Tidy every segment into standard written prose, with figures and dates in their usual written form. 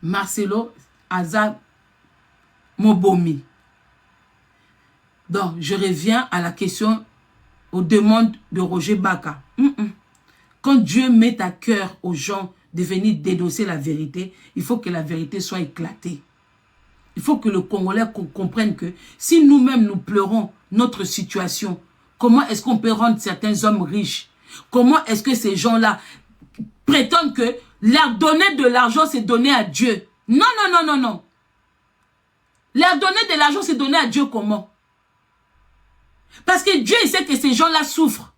Marcelo Aza Mobomi. Donc, je reviens à la question, aux demandes de Roger Baka. Quand Dieu met à cœur aux gens de venir dénoncer la vérité, il faut que la vérité soit éclatée. Il faut que le Congolais comprenne que si nous-mêmes nous pleurons notre situation, comment est-ce qu'on peut rendre certains hommes riches? Comment est-ce que ces gens-là prétendent que leur donner de l'argent, c'est donner à Dieu? Non, non, non, non, non. Leur donner de l'argent, c'est donner à Dieu comment? Parce que Dieu, il sait que ces gens-là souffrent.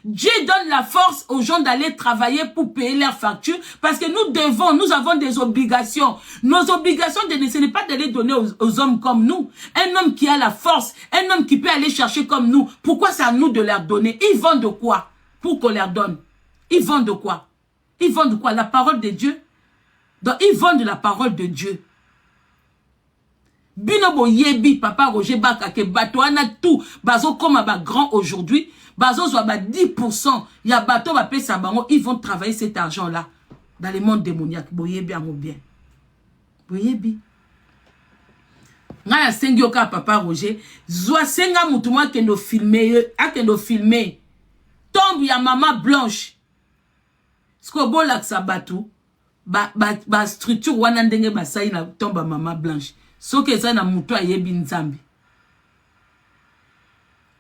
Dieu donne la force aux gens d'aller travailler pour payer leurs factures parce que nous avons des obligations. Nos obligations, ce n'est pas d'aller donner aux hommes comme nous. Un homme qui a la force, un homme qui peut aller chercher comme nous. Pourquoi c'est à nous de leur donner? Ils vendent de quoi pour qu'on leur donne? Ils vendent de quoi? Ils vendent de quoi? La parole de Dieu. Donc, ils vendent la parole de Dieu. Binobo yebi, papa Roger Baka, que bateau a tout, bazo comme un grand aujourd'hui. Bazo soit 10%, il y a bateau va payer ça, ils vont travailler cet argent-là dans le monde démoniaque. Boye bien ou bien. Boye bien. Nga sengi oka papa Roger, zoa senga mutuma que nos filmer, tombe ya maman blanche. Skobo la sabatu, ba structure wana ndenge ba sai na tombe maman blanche. Soke za na mutu ayebi nzambi.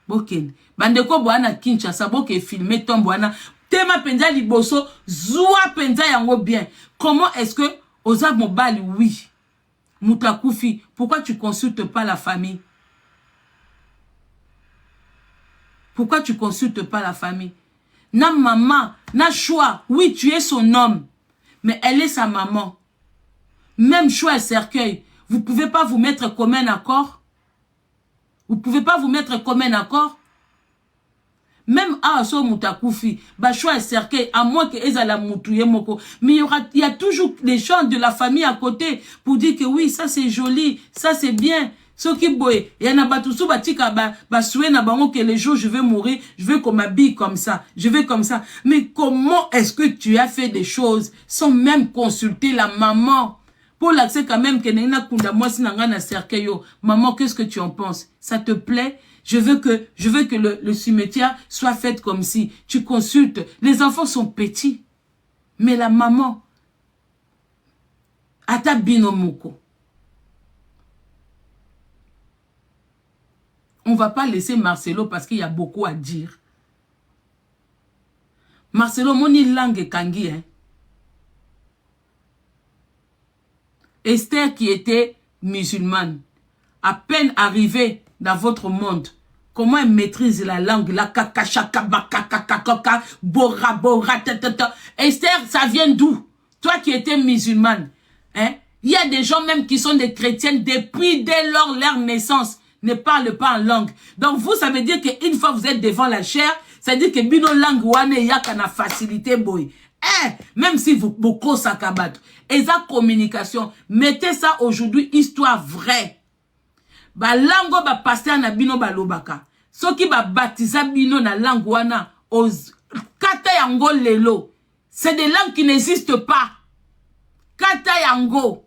Boken. Bandeko bwana Kinshasa boke filmer tombe wana. Tema penza liboso, zoa penza yango bien. Comment est-ce que oza mobali oui. Moutakufi, pourquoi tu consultes pas la famille? Pourquoi tu consultes pas la famille? Na maman, na choix, oui tu es son homme. Mais elle est sa maman. Même choix et cercueil. Vous ne pouvez pas vous mettre comme un accord? Vous ne pouvez pas vous mettre comme un accord? Même à so Moutakufi, choix et cercueil, à moins que Ezala Moutouye Moko. Mais il y a toujours les gens de la famille à côté pour dire que oui, ça c'est joli, ça c'est bien. Ce qui boye, il y en a batusu batika souhait na bango que les jours je vais mourir, je veux qu'on m'habille comme ça, je veux comme ça. Mais comment est-ce que tu as fait des choses sans même consulter la maman? Pour l'accès quand même que nena kunda moi si nanga na cercueil yo. Maman, qu'est-ce que tu en penses? Ça te plaît? Je veux que le cimetière soit fait comme si tu consultes. Les enfants sont petits. Mais la maman, ata binomoko. On va pas laisser Marcelo parce qu'il y a beaucoup à dire. Marcelo, moni langue kangi, hein. Esther qui était musulmane, à peine arrivée dans votre monde, comment elle maîtrise la langue, la kakachaka, bakakakakaka, bora, bora, tatata. Esther, ça vient d'où? Toi qui étais musulmane, hein? Il y a des gens même qui sont des chrétiennes depuis dès lors leur naissance, ne parlent pas en langue. Donc vous, ça veut dire qu'une fois vous êtes devant la chair, ça veut dire que bino langue wane yakana facilité boy. Même si vous beaucoup sakabat, et ça communication, mettez ça aujourd'hui histoire vraie. Ba lango ba pasteur na bino ba lobaka. Soki ba baptisa bino na langue wana os kata yango lelo. C'est des langues qui n'existent pas. Kata yango.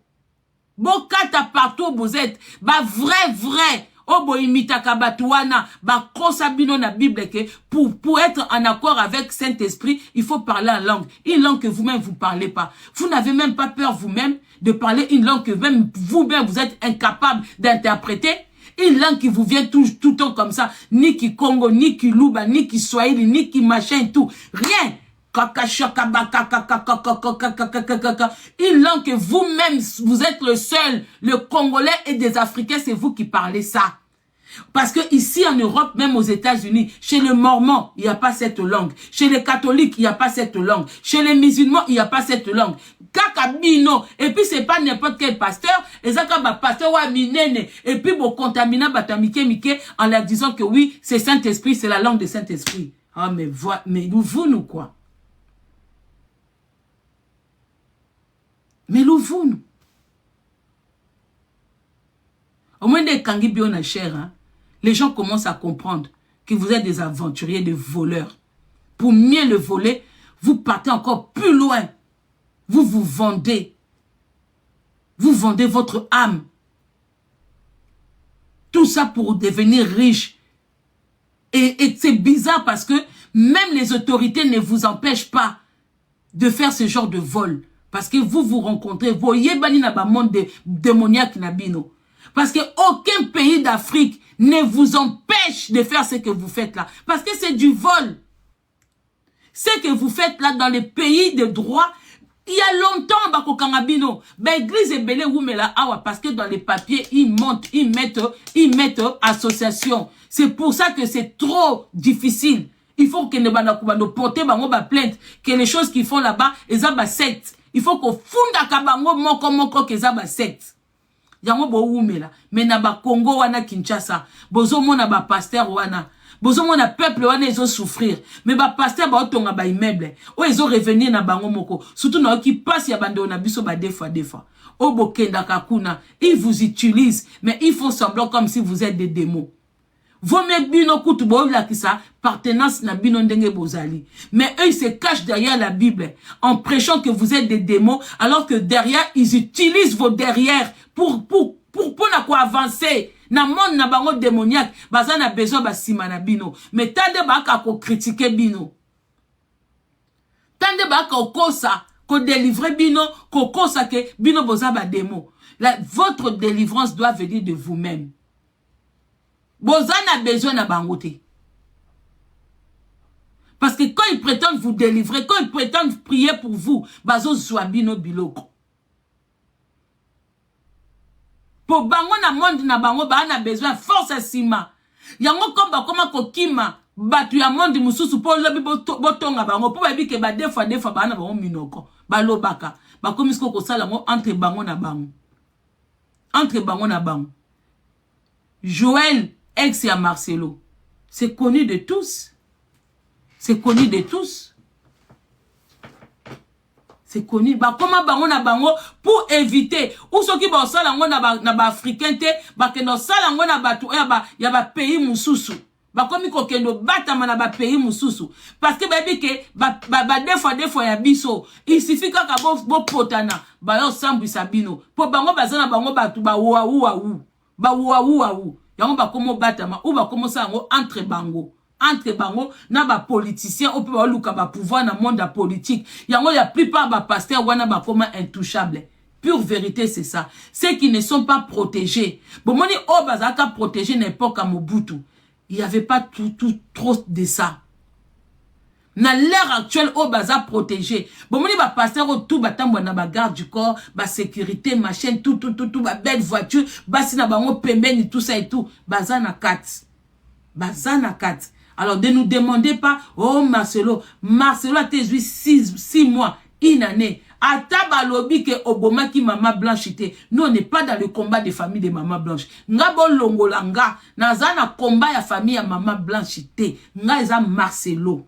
Bo kata partout vous êtes. Ba vrai. Obo imita kabatuana, ba kosabino na Bible que pour être en accord avec Saint-Esprit, il faut parler en langue. Une langue que vous-même vous parlez pas. Vous n'avez même pas peur vous-même de parler une langue que même vous-même vous êtes incapable d'interpréter. Une langue qui vous vient tout le temps comme ça. Ni qui Congo, ni qui Luba, ni qui Swahili, ni qui machin, tout. Rien. Une langue que vous-même, vous êtes le seul, le Congolais et des Africains, c'est vous qui parlez ça. Parce que ici en Europe, même aux États-Unis, chez les Mormons, il n'y a pas cette langue. Chez les catholiques, il n'y a pas cette langue. Chez les musulmans, il n'y a pas cette langue. Kakabino. Et puis c'est pas n'importe quel pasteur. Et ça comme pasteur wa minene. Et puis bon contamina batamike mike en leur disant que oui, c'est Saint-Esprit, c'est la langue de Saint-Esprit. Ah mais nous quoi? Mais vous, au moins des kangibio na cher, hein, les gens commencent à comprendre que vous êtes des aventuriers, des voleurs. Pour mieux le voler, vous partez encore plus loin. Vous vous vendez. Vous vendez votre âme. Tout ça pour devenir riche. Et c'est bizarre parce que même les autorités ne vous empêchent pas de faire ce genre de vol. Parce que vous vous rencontrez. Vous voyez, bani na ba monde démoniaque na bino. Parce que aucun pays d'Afrique ne vous empêche de faire ce que vous faites là. Parce que c'est du vol. Ce que vous faites là dans les pays de droit, il y a longtemps, bako kangabino, l'église est belé ou mais là, parce que dans les papiers, ils montent, ils mettent association. C'est pour ça que c'est trop difficile. Il faut que nous porter ba plainte, que les choses qu'ils font là-bas, ils ont secte. Il faut qu'on funda kabango moko que ça secte. Yango bo umela, mais na ba Congo wana Kinshasa, bozo mona ba pasteur wana. Bozo mona peuple wana ils ont souffrir, mais ba pasteur ba otonga ba immeuble, o ils ont revenir na bango moko, surtout na qui passe ya bande na biso ba des fois. O bokenda kakuna, ils vous utilisent, mais ils font semblant comme si vous êtes des démons. Vous me bino kutu bo la kisa partenance na bino ndenge bozali. Mais eux ils se cachent derrière la Bible en prêchant que vous êtes des démons alors que derrière ils utilisent vos derrière pour na quoi avancer. Na monde na bango démoniaque, baza na besoin ba sima na bino. Mais tande ba ka ko critiquer bino. Tande ba ka kosa ko délivrer bino, ko kosa ke bino boza ba démon. Votre délivrance doit venir de vous-même. Boza na besoin na bangote. Parce que quand ils prétendent vous délivrer, quand ils prétendent prier pour vous, bazo swabino biloko. Pour bango na monde na bango ba na besoin force sima. Yango komba koma kokima batu ya monde mususu po lobi botonga bango po ba bi ke ba des fois ba na bango minoko. Ba lobaka. Ba komisko ko sala ngo entre bango na bango. Entre bango na bango. Joël ex ya Marcelo, c'est connu de tous. C'est connu de tous. C'est connu. Bah, comment bango na bango pour éviter. Ou ceux qui ba salango na ba africain te, ba que no salango na batu ya ba pays mususu. Ba komi ko kendo batama na ba pays mususu. Parce que baby ke ba des fois ya biso. Il suffit ka bo potana, ba yo sambu sabino. Po bango bazana bango batu ba ou. Ba ou. Yango ba komo batama ou ba komo sango entre bango na ba politicien ou peut ba luka ba pouvoir na monde politique. Yango la plupart ba pasteur wana ba koma intouchable. Pure vérité c'est ça. Ceux qui ne sont pas protégés. Bon moni o bazaka protéger n'importe à Mobutu. Il y avait pas trop de ça. Na l'ère actuelle au baza protégé. Bon moni ba pasteur au tout batambo na ba garde du corps, ba sécurité, machin tout ba belle voiture, basi na bango pembeni tout ça et tout, baza na 4. Baza na 4. Alors ne nous demandez pas oh Marcelo a été 6 mois, une année. Ata balobi ke oboma ki maman blanche ite. Nous on n'est pas dans le combat des familles de maman blanche. Nga bon longolanga, naza na combat ya famille ya maman blanche ite. Nga eza Marcelo.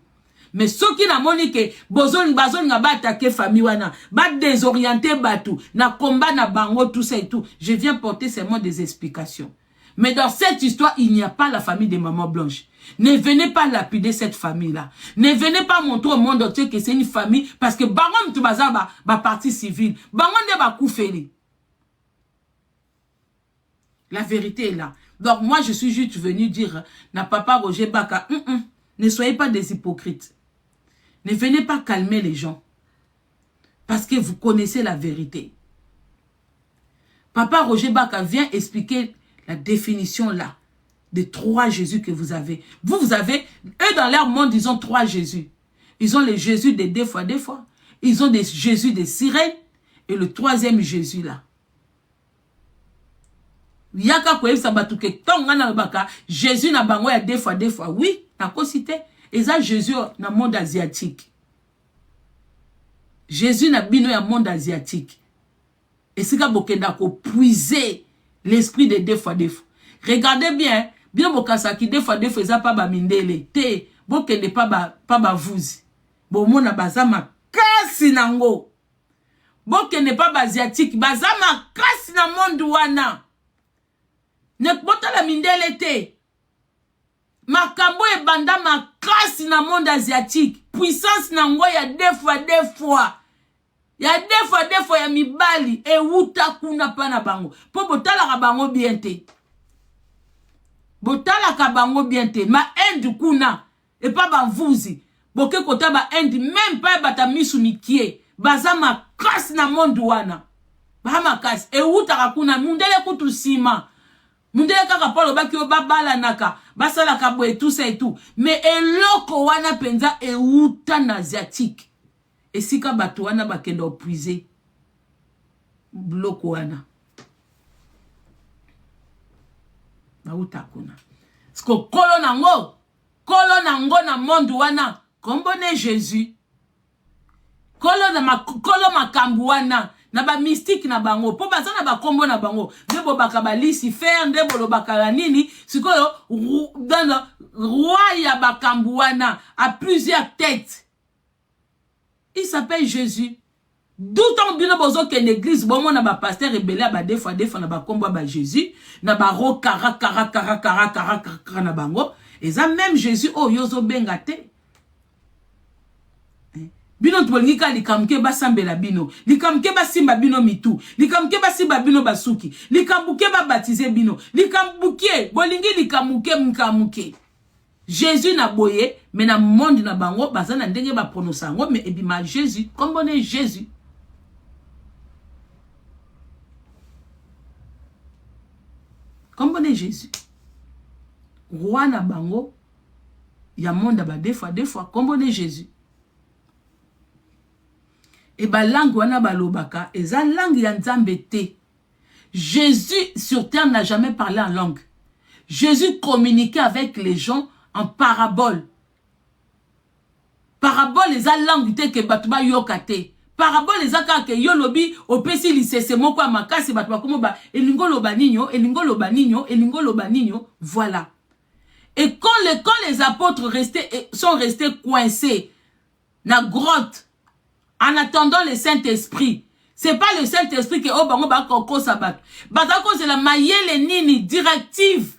Mais ceux qui n'a moni que bazon nga ba attaquer famille wana, ba désorienter batu, na combat na bango tout ça et tout. Je viens porter seulement des explications. Mais dans cette histoire, il n'y a pas la famille de maman blanche. Ne venez pas lapider cette famille-là. Ne venez pas montrer au monde entier que c'est une famille parce que bango tu baza ba partie civile. Bango ne ba koufeli. La vérité est là. Donc moi je suis juste venu dire na papa Roger Baka, ne soyez pas des hypocrites. Ne venez pas calmer les gens. Parce que vous connaissez la vérité. Papa Roger Baka vient expliquer la définition là. Des 3 Jésus que vous avez. Vous avez, eux dans leur monde, ils ont 3 Jésus. Ils ont les Jésus de des fois. Ils ont des Jésus de sirène. Et le 3e Jésus là. Yaka kwe sabatuke tongana baka Jésus na bango ya des fois. Oui, na ko cité. Et ça, Jésus dans le monde asiatique. Jésus na bino ya monde asiatique. Et c'est quand bokenda ko puiser l'esprit de des fois. Regardez bien, bien bokasa ki des fois ça pas ba mindele. Te, bokende pas ba vuzi. Bo mona bazama kasi nango. Bokende pas ba asiatique, bazama kasi na monde wana. Ne bota la mindele te. Makambo e banda makasi na monde asiatique. Puissance na ngo ya des fois. Ya des fois ya mibali e wuta kuna pa na bango. Po botala ka bango bien te. Botala ka bango bien te. Ma ende kuna e pa ba vuzi. Boke kota ba ende même pas bata misu mikie. Baza makasi na monde wana. Ba makasi e wuta ka kuna mundele kutu sima. Mundele kaka polo baki obabala naka. Basala ka boe tout ça et tout. Mais eloko wana penza e wuta na asiatique. Et si ka bato wana bakenda opuize bloko wana bauta kuna sko kolo nango na monde wana kombone Jésus kolo makambu wana na ba mystique na bango po baza na ba kombo na bango ndebo bakabalisi faire ndebo lo bakala nini sikoyo dans roi ya bakambu wana à plusieurs têtes. Il s'appelle Jésus. D'où ton bino bozo que l'église bon mon na ba pasteur rebelle ba des fois na ba kombo ba Jésus na ba ro kara na bango et ça même Jésus oh yozo bengate. Bino tbolingi ka likamke ba sambela bino likamke ba simba bino mitu likamke ba simba bino basuki likambuke ba baptiser bino likambuke bolingi likamuke mkamuke. Jésus na boye, mais na monde na bango, bazana ndenge ba prononcer ngo, mais ebima Jésus, comme on est Jésus. Comme on est Jésus. Roi na bango, ya monde ba des fois, comme on est Jésus. Et ba langue wana ba lobaka, et za langue ya nzambe te. Jésus sur terre n'a jamais parlé en langue. Jésus communiquait avec les gens en parabole. Parabole les a langue te ke batuba yokate. Parabole les a ke yolobi opesi lisese moko makasi batuba komo ba elingo loba ninyo, elingo loba ninyo, elingo loba ninyo, voilà. Et quand les apôtres sont restés coincés na grotte en attendant le Saint-Esprit, c'est pas le Saint-Esprit que oh bango ba koko sabat. Batako c'est la mayele nini directive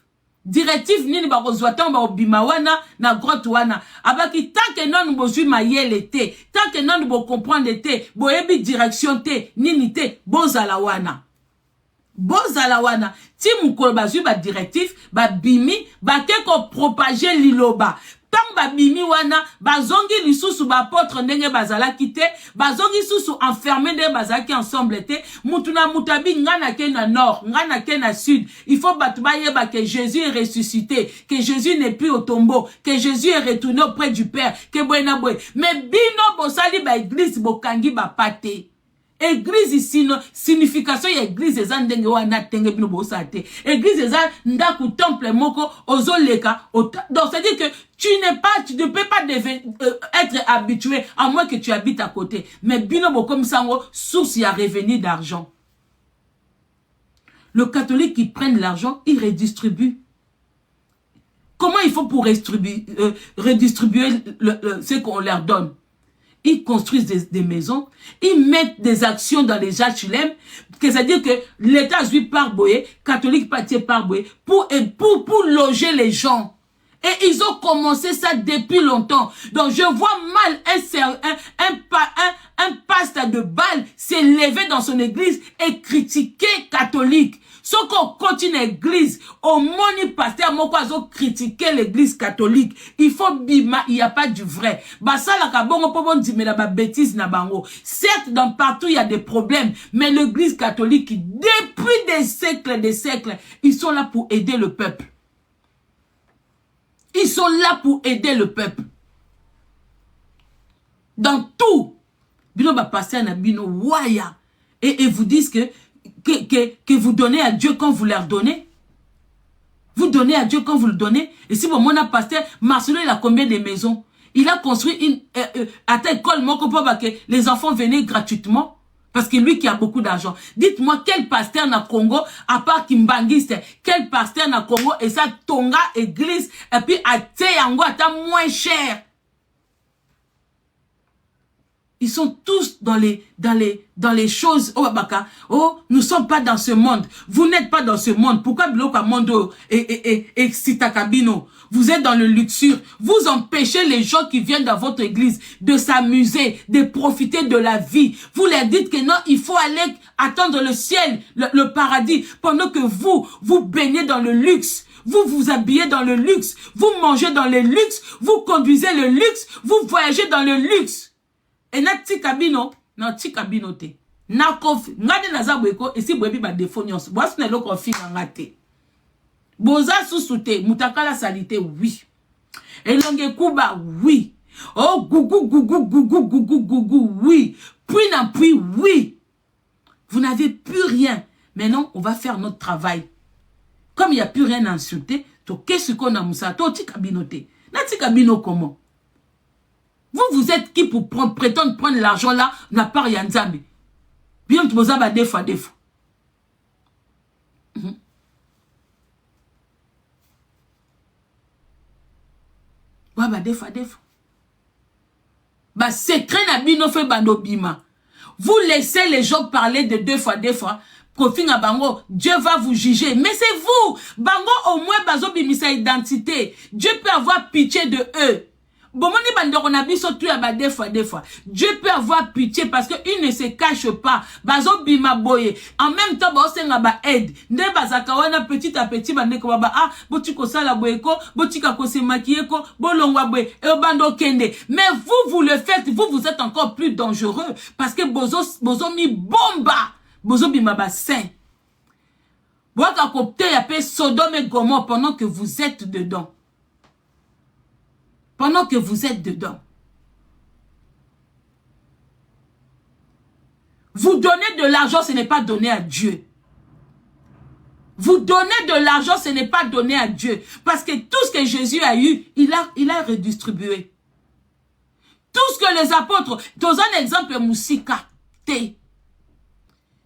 nini ba kozwata ba obima wana na grotte wana abaki tant que non bozui mayele te tant que non bo comprendre te boyebi direction te nini te bozala wana ti mukolo bazui ba directif ba bimi ba ke ko propager liloba tant ba bimi wana bazongi lisusu ba apôtre ndenge bazala kite bazongi susu enfermé de bazaki ensemble te mutuna mutabi ngana ke na nord ngana ke na sud il faut batuba yeba que Jésus est ressuscité que Jésus n'est plus au tombeau que Jésus est retourné auprès du Père que boena boy mais bino bosali ba église bokangi ba pate. Église ici, signification ya église eza ndenge wana tenge bino bosate. Église eza ndaku temple moko ozoleka. Donc c'est dire que tu ne peux pas être habitué à moins que tu habites à côté. Mais bino bo comme ça source ya revenu d'argent. Le catholique qui prenne l'argent, il redistribue. Comment il faut pour redistribuer ce qu'on leur donne? Ils construisent des maisons, ils mettent des actions dans les HLM, c'est-à-dire que l'État juif par boye, catholique parti par boye, pour loger les gens. Et ils ont commencé ça depuis longtemps. Donc je vois mal un pasteur de Baal s'est levé dans son église et critiquer catholique. Ce qu'on continue l'église, au moni pasteur moko critiquer l'église catholique. Il faut bima, il n'y a pas du vrai. Basa la kabongo po bon dimela ba bêtise na bango. Certes, dans partout il y a des problèmes, mais l'église catholique, depuis des siècles, ils sont là pour aider le peuple. Ils sont là pour aider le peuple. Dans tout. Bino ba pasteur na bino waya. Et vous disent que vous donnez à Dieu quand vous leur donnez. Vous donnez à Dieu quand vous le donnez. Et si mon pasteur, Marcelo, il a combien de maisons? Il a construit une école, que les enfants venaient gratuitement. Parce que lui qui a beaucoup d'argent. Dites-moi, quel pasteur na Congo, à part Kimbangiste, quel pasteur na Congo, et ça, Tonga, église, et puis à Teyango, à moins cher. Ils sont tous dans les choses. Oh, Babaka. Oh, nous ne sommes pas dans ce monde. Vous n'êtes pas dans ce monde. Pourquoi Biloka Mondo et Sitakabino? Vous êtes dans le luxure. Vous empêchez les gens qui viennent dans votre église de s'amuser, de profiter de la vie. Vous leur dites que non, il faut aller attendre le ciel, le paradis, pendant que vous baignez dans le luxe. Vous vous habillez dans le luxe. Vous mangez dans le luxe. Vous conduisez le luxe. Vous voyagez dans le luxe. Et na tikabino, na tikabino te. Na kofi, ngade na zabweko, esi bwebi ba defo nyonso. Boas na lo kofi ngate. Boza susute, mutakala salite, oui. Elonge kuba, oui. Oh, gougou, oui. Puis na puis, oui. Vous n'avez plus rien. Maintenant, on va faire notre travail. Comme il n'y a plus rien à insulter, to qu'est-ce qu'on a moussa, to tikabino te. Na tikabino comment? Vous êtes qui pour prétendre prendre l'argent là, n'a pas rien d'amé. Bien que vous avez des fois. Ouais, des fois. Bah, secret na bino fait bando bima. Vous laissez les gens parler de deux fois. Kofinga bango, Dieu va vous juger. Mais c'est vous. Bango au moins bazo bimisa identité. Dieu peut avoir pitié de eux. Bomoni bandoko na biso tu ya ba des fois. Dieu peut avoir pitié parce que il ne se cache pas. Bazo bima boye. En même temps ba osenga ba aide. Nde bazaka wana petit à petit bandeko baba ah botiko sala boyeko, botika ko se maquilleko, bolongwa boye e bando kende. Mais vous le faites, vous êtes encore plus dangereux parce que bozo mi bomba. Bozo bima ba saint. Boaka kopte ya pe Sodome et Gomorrhe pendant que vous êtes dedans. Pendant que vous êtes dedans. Vous donnez de l'argent, ce n'est pas donner à Dieu. Vous donnez de l'argent, ce n'est pas donner à Dieu. Parce que tout ce que Jésus a eu, il a redistribué. Tout ce que les apôtres, dans un exemple, Moussika, il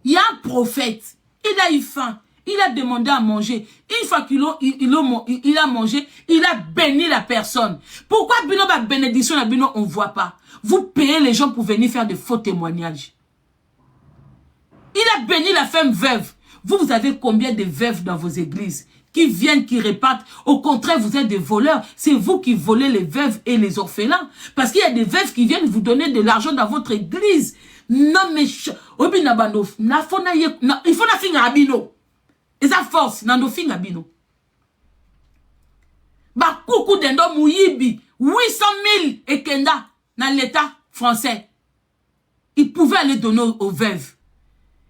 y a un prophète, il a eu faim. Il a demandé à manger. Une fois qu'il a mangé, il a béni la personne. Pourquoi bino ba bénédiction na bino on voit pas? Vous payez les gens pour venir faire de faux témoignages. Il a béni la femme veuve. Vous avez combien de veuves dans vos églises qui viennent, qui répartent? Au contraire, vous êtes des voleurs. C'est vous qui volez les veuves et les orphelins. Parce qu'il y a des veuves qui viennent vous donner de l'argent dans votre église. Non mais il faut la finir à bino. Et ça force, nando finga bino. Ba koukou dendo mouyibi, 800 000 et kenda, dans l'état français. Il pouvait aller donner aux veuves.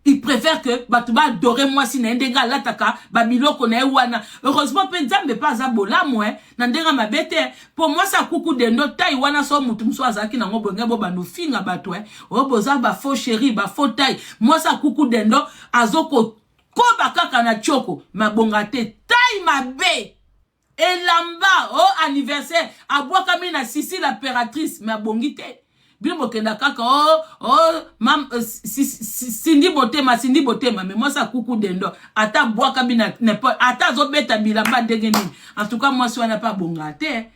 Il préfère que, batuba adore moi si n'endenga lataka, babilo kone wana. Heureusement, mais pas abola moi, n'endenga ma bête. Pour moi, ça koukou dendo, taille wana so mutumso azaki na ngobonge bo bano finga batwe. O boza ba faux chéri, ba faux taille. Moi, ça koukou dendo, azoko. Koba kaka na choko, ma bongate, taille ma bé. Et lamba, oh anniversaire, aboua kami na Sissi l'impératrice, ma bongite. Bien bokenda kaka, mam, Cindy Botema, mais moi ça coucou dendo. Ata boua kami na, ata zo beta bilamba degeni. En tout cas, moi, si on n'a pas bongate,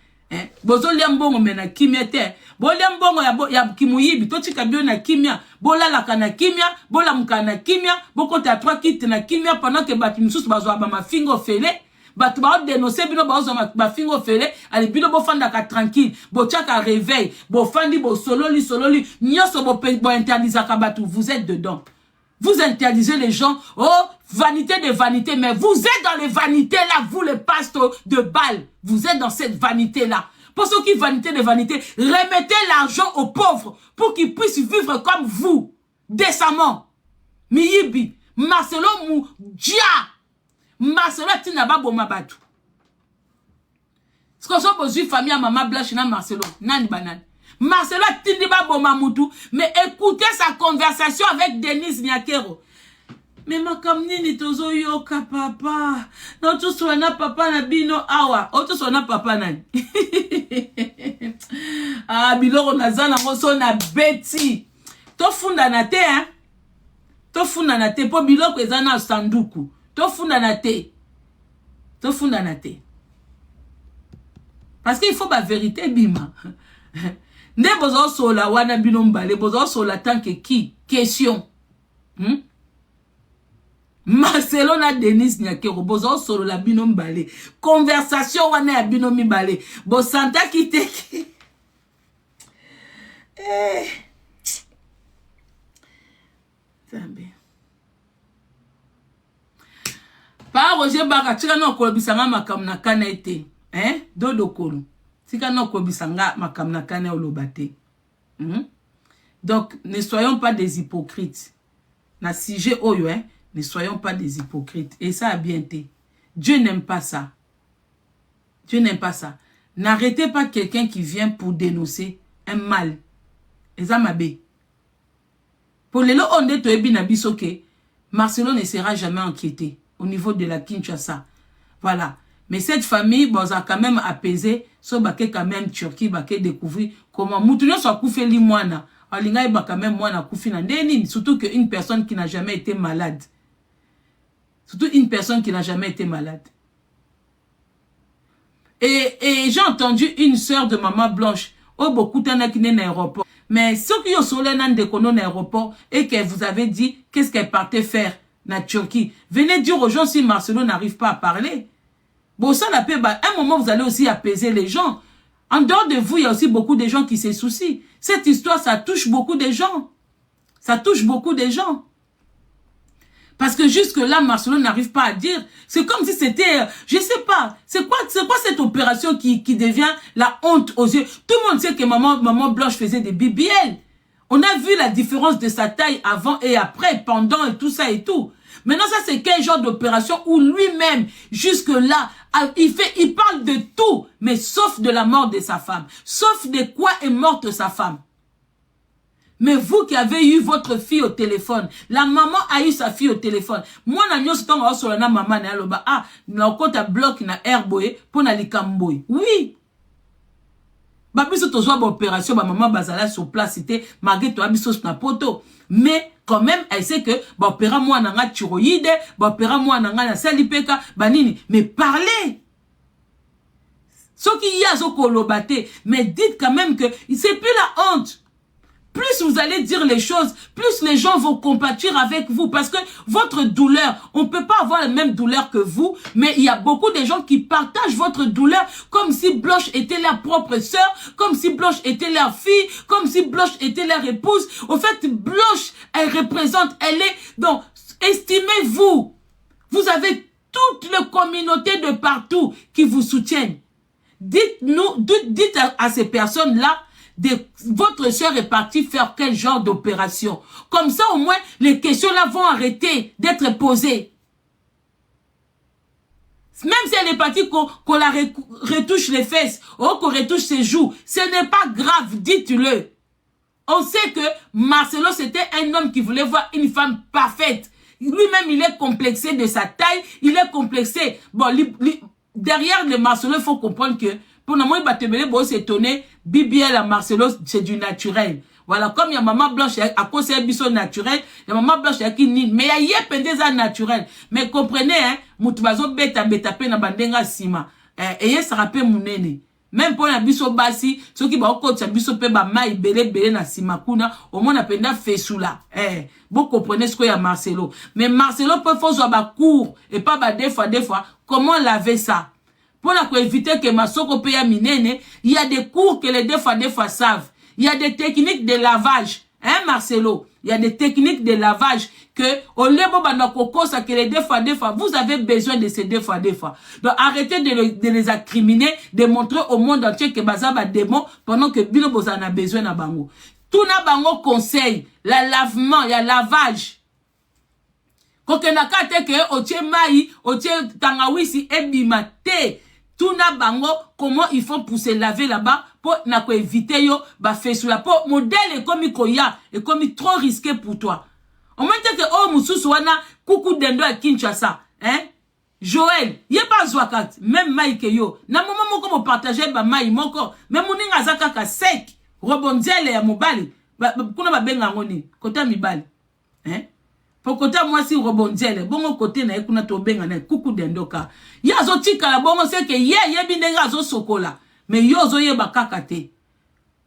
bozo liambongo mena kimete. Bo liambongo ya kimuyibi, to chika bio na kimia. Bola la kana kimia, bola mkana kimia, boko ta 3 kits na kimia pendant que batu msusu bazo ma fingo fele. Batu ba dénoncer bino bazo ma fingo fele, ali bino bo fanda ka tranquille, bo chaka réveil, bo fandi bo sololi, nyoso bo interdisaka batu, vous êtes dedans. Vous interdisez les gens, oh, vanité de vanité, mais vous êtes dans les vanités là, vous les pasteurs de Baal, vous êtes dans cette vanité là. Pour ceux qui vanité de vanité, remettez l'argent aux pauvres pour qu'ils puissent vivre comme vous, décemment. Miyibi, Marcelo Moudia, Marcelo Tinaba Bomabatu. Ce qu'on soit besoin famille à Maman Blanche, Marcelo, Nani Banane. Marcelo Tindiba Bomamoutou, mais écoutez sa conversation avec Denise Nyakero. Mais ma kamnini tozo yoka papa. Non tu sois papa na bino awa. O tu sois papa nani. Ah biloko nazana ngoso na beti. To funda na te hein. To funda na te po biloko ezana sanduku. To funda na te. To funda na te. Parce qu'il faut la vérité bima. Ne bozo sola wana bino mbale, bozo sola tant que qui? Question. Marcelo na Denis Nyakero, bozo solo la bino mbale. Conversation wana ya bino mbale. Bo santa ki te ki. Zambe. Pa Roger Baka, tika no kolobisanga makam na kana ete. Dodo kolo. Tika no kolobisanga makam na kana olobate. Donc, ne soyons pas des hypocrites. Na sujet oyo, ne soyons pas des hypocrites. Et ça a bien été. Dieu n'aime pas ça. Dieu n'aime pas ça. N'arrêtez pas quelqu'un qui vient pour dénoncer un mal. Et ça m'a bé. Pour les lots, on est to ebi na biso ke, Marcelo ne sera jamais inquiété au niveau de la Kinshasa. Voilà. Mais cette famille, bon, ça a quand même apaisé. So baké quand même Turquie, baké découvrir comment Moutounio soit koufé li moana. Alinga ba quand même moana koufi na ndeni. Surtout qu'une personne qui n'a jamais été malade. Surtout une personne qui n'a jamais été malade. Et j'ai entendu une sœur de Maman Blanche. Oh, beaucoup d'en a qui n'est l'aéroport. Mais ceux qui ont sur l'aéroport et que vous avez dit qu'est-ce qu'elle partait faire na Turquie. Venez dire aux gens si Marcelo n'arrive pas à parler. Bon, ça la paix, à un moment vous allez aussi apaiser les gens. En dehors de vous, il y a aussi beaucoup de gens qui se soucient. Cette histoire, ça touche beaucoup de gens. Ça touche beaucoup de gens. Parce que jusque-là, Marcelo n'arrive pas à dire. C'est comme si c'était, je sais pas, c'est quoi cette opération qui devient la honte aux yeux. Tout le monde sait que Maman Blanche faisait des BBL. On a vu la différence de sa taille avant et après, pendant et tout ça et tout. Maintenant, ça, c'est quel genre d'opération où lui-même, jusque-là, il parle de tout, mais sauf de la mort de sa femme. Sauf de quoi est morte sa femme. Mais vous qui avez eu votre fille au téléphone, la maman a eu sa fille au téléphone. Moi, na nyo stonga sur la maman na loba na kota bloc na airboy pour na likamboy. Oui. Ba biso to zwa ba opération ba maman bazala sur place c'était malgré to abiso na poto. Mais quand même elle sait que ba opéra moi na nga thyroïde, ba opéra moi na nga na salipeka, ba nini. Mais parlez. Ce qui y a zo kolobate, mais dites quand même que c'est plus la honte. Plus vous allez dire les choses, plus les gens vont compatir avec vous. Parce que votre douleur, on ne peut pas avoir la même douleur que vous, mais il y a beaucoup de gens qui partagent votre douleur comme si Blanche était leur propre sœur, comme si Blanche était leur fille, comme si Blanche était leur épouse. Au fait, Blanche, elle représente, elle est... Donc, estimez-vous. Vous avez toute la communauté de partout qui vous soutiennent. Dites-nous, dites à ces personnes-là, votre soeur est partie faire quel genre d'opération. Comme ça, au moins, les questions-là vont arrêter d'être posées. Même si elle est partie, qu'on la retouche les fesses, ou qu'on retouche ses joues, ce n'est pas grave, dites-le. On sait que Marcelo, c'était un homme qui voulait voir une femme parfaite. Lui-même, il est complexé de sa taille, il est complexé. Bon, derrière le Marcelo, il faut comprendre que pour nous, il faut s'étonner, BBL à Marcelo, c'est du naturel. Voilà, comme il y a Maman Blanche, à cause c'est biso naturel, il y a Maman Blanche qui ni, mais il y a pendeza naturel. Mais comprenez, hein, moutubazo beta pe na bandenga sima. Et ça rappelle mounene. Même pour la biso basi, ceux qui ba okot sa biso pe ba mai belé na sima kuna, au moins apenda fesula. Vous comprenez ce qu'il y a Marcelo. Mais Marcelo peut faire ba court et pas ba des fois, comment laver ça? Pour éviter que Masoko paye à minene, il y a des cours que les deux fois savent. Il y a des techniques de lavage. Hein, Marcelo? Il y a des techniques de lavage que, au lebo banakoko, ça que les deux fois, vous avez besoin de ces deux fois. Donc, arrêtez de les accriminer, de montrer au monde entier que Bazaba démon pendant que Bilo Bozan a besoin de bango. Tout na bango conseil, la lavement, il y a lavage. Quand on a kate que, otie mai, otie tangawisi, ebimate. Tout na bango, comment il faut pour se laver là-bas, pour éviter yo, ba fait sous la peau, modèle est comme koya, est comme trop risqué pour toi. On m'a dit que, oh, moussou wana, coucou dendo à Kinshasa, hein? Joël, y'a pas zwakat, même Mike yo, na moment moko mo partager ba mai moko, même moninga zaka ka sec, rebondiele ya mobali, kuna ba benga ngoni, kota mibali, hein? Pour côté moi si rebondiele, bon côté na ekuna to benga na coucou dendoka. Ya zo tika la bon c'est que ye bindenga zo sokola. Mais yo zo ye bakaka te.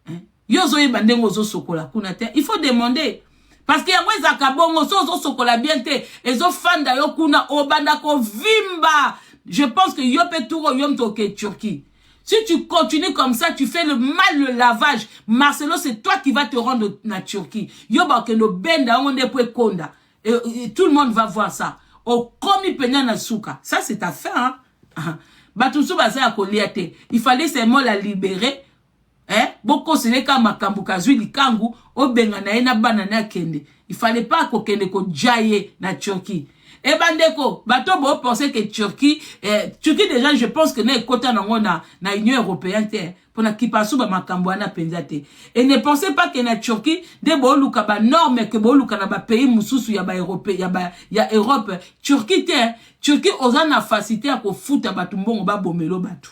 Hein? Yo zo yebande ngozo sokola kuna te. Il faut demander. Parce que yango ezaka bongo so zo sokola bien te. Ezo fanda yo kuna obanda ko vimba. Je pense que yo pe touro yom toke Turquie. Si tu continues comme ça, tu fais le mal, le lavage. Marcelo, c'est toi qui vas te rendre na Turquie. Yo ba ke no benda on est pour konda. Et tout le monde va voir ça. Au komi penya na suka. Ça c'est ta fin hein. Batusu baza ya koliate. Il fallait seulement la libérer. Boko sene ka makambu kazwi likangu obenga na ena banana kende. Il fallait pas ko kende ko jaye na Turquie. Et bandeko, bato bo penser que Turquie déjà je pense que na ekota nango na Union européenne te pour na kipasu ba makambu ana penzate. Et ne pensez pas que na Turquie de bo luka ba norme que bo luka na ba pays mususu ya ba européen ya Europe. Turquie te Turquie ozana facilité à ko futa batu mbongo ba bomelo batu.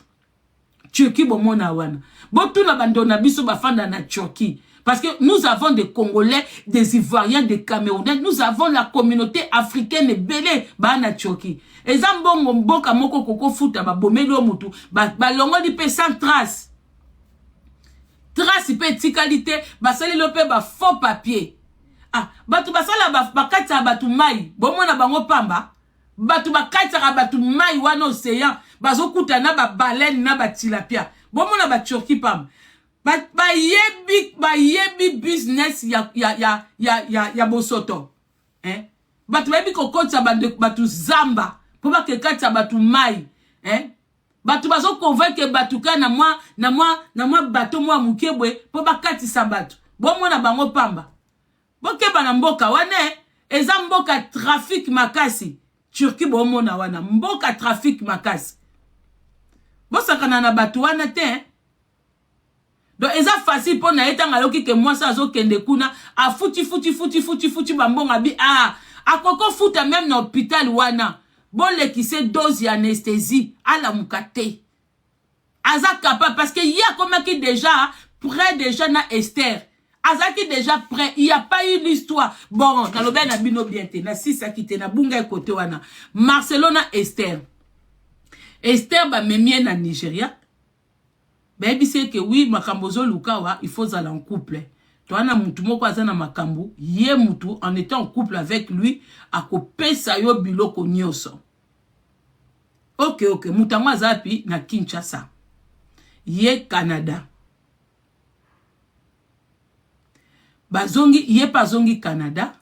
Turquie bomona wana. Botu na bandona biso ba fanda na Turquie. Parce que nous avons des Congolais, des Ivoiriens, des Camerounais. Nous avons la communauté africaine et belé ba na Turquie. Et zambongo mboka moko koko futa ba bomelo mutu. Ba longo di pe sans trace. Trace pe tikalité. Ba sali lope ba faux papier. Ah, batu basala ba katsa batu mai. Bomona bango pamba. Batu ba katsa batu mai wana océan. Bazo kuta na ba baleine na ba tilapia. Bomona ba Turquie pamba. Ba yebi business ya bosoto. Batu yebi kokotsa batu zamba. Po ba kekatsa batu mai. Batu bazo convaincre batu ka na mwa bato mwa mukebwe po ba katisa batu. Bomona bango pamba. Bokeba na mboka wane eza mboka trafic makasi. Turquie bomona wana mboka trafic makasi. Bosakana na batu wana te. Donc eza facile pour na etanga loki ke moi ça zo kende kuna a futi bambonga bi akoko futa même na hôpital wana bon le qui se dose anesthésie à la mukate aza capable parce que il y a comme qui déjà près déjà na Esther azaki déjà prêt il y a pas eu l'histoire bon dans le ben na bino bien te na sisa kite na bunga côté wana Marcelo na Esther ba memie na Nigeria. Ben, c'est que oui, makambozo lukawa, il faut aller en couple. Toi, na mutu moko azana makambo, ye mutu, en étant en couple avec lui, a kopé sa yo biloko nyoso. Ok, mutango azapi na Kinshasa. Ye Canada. Bazongi, ye pazongi Canada.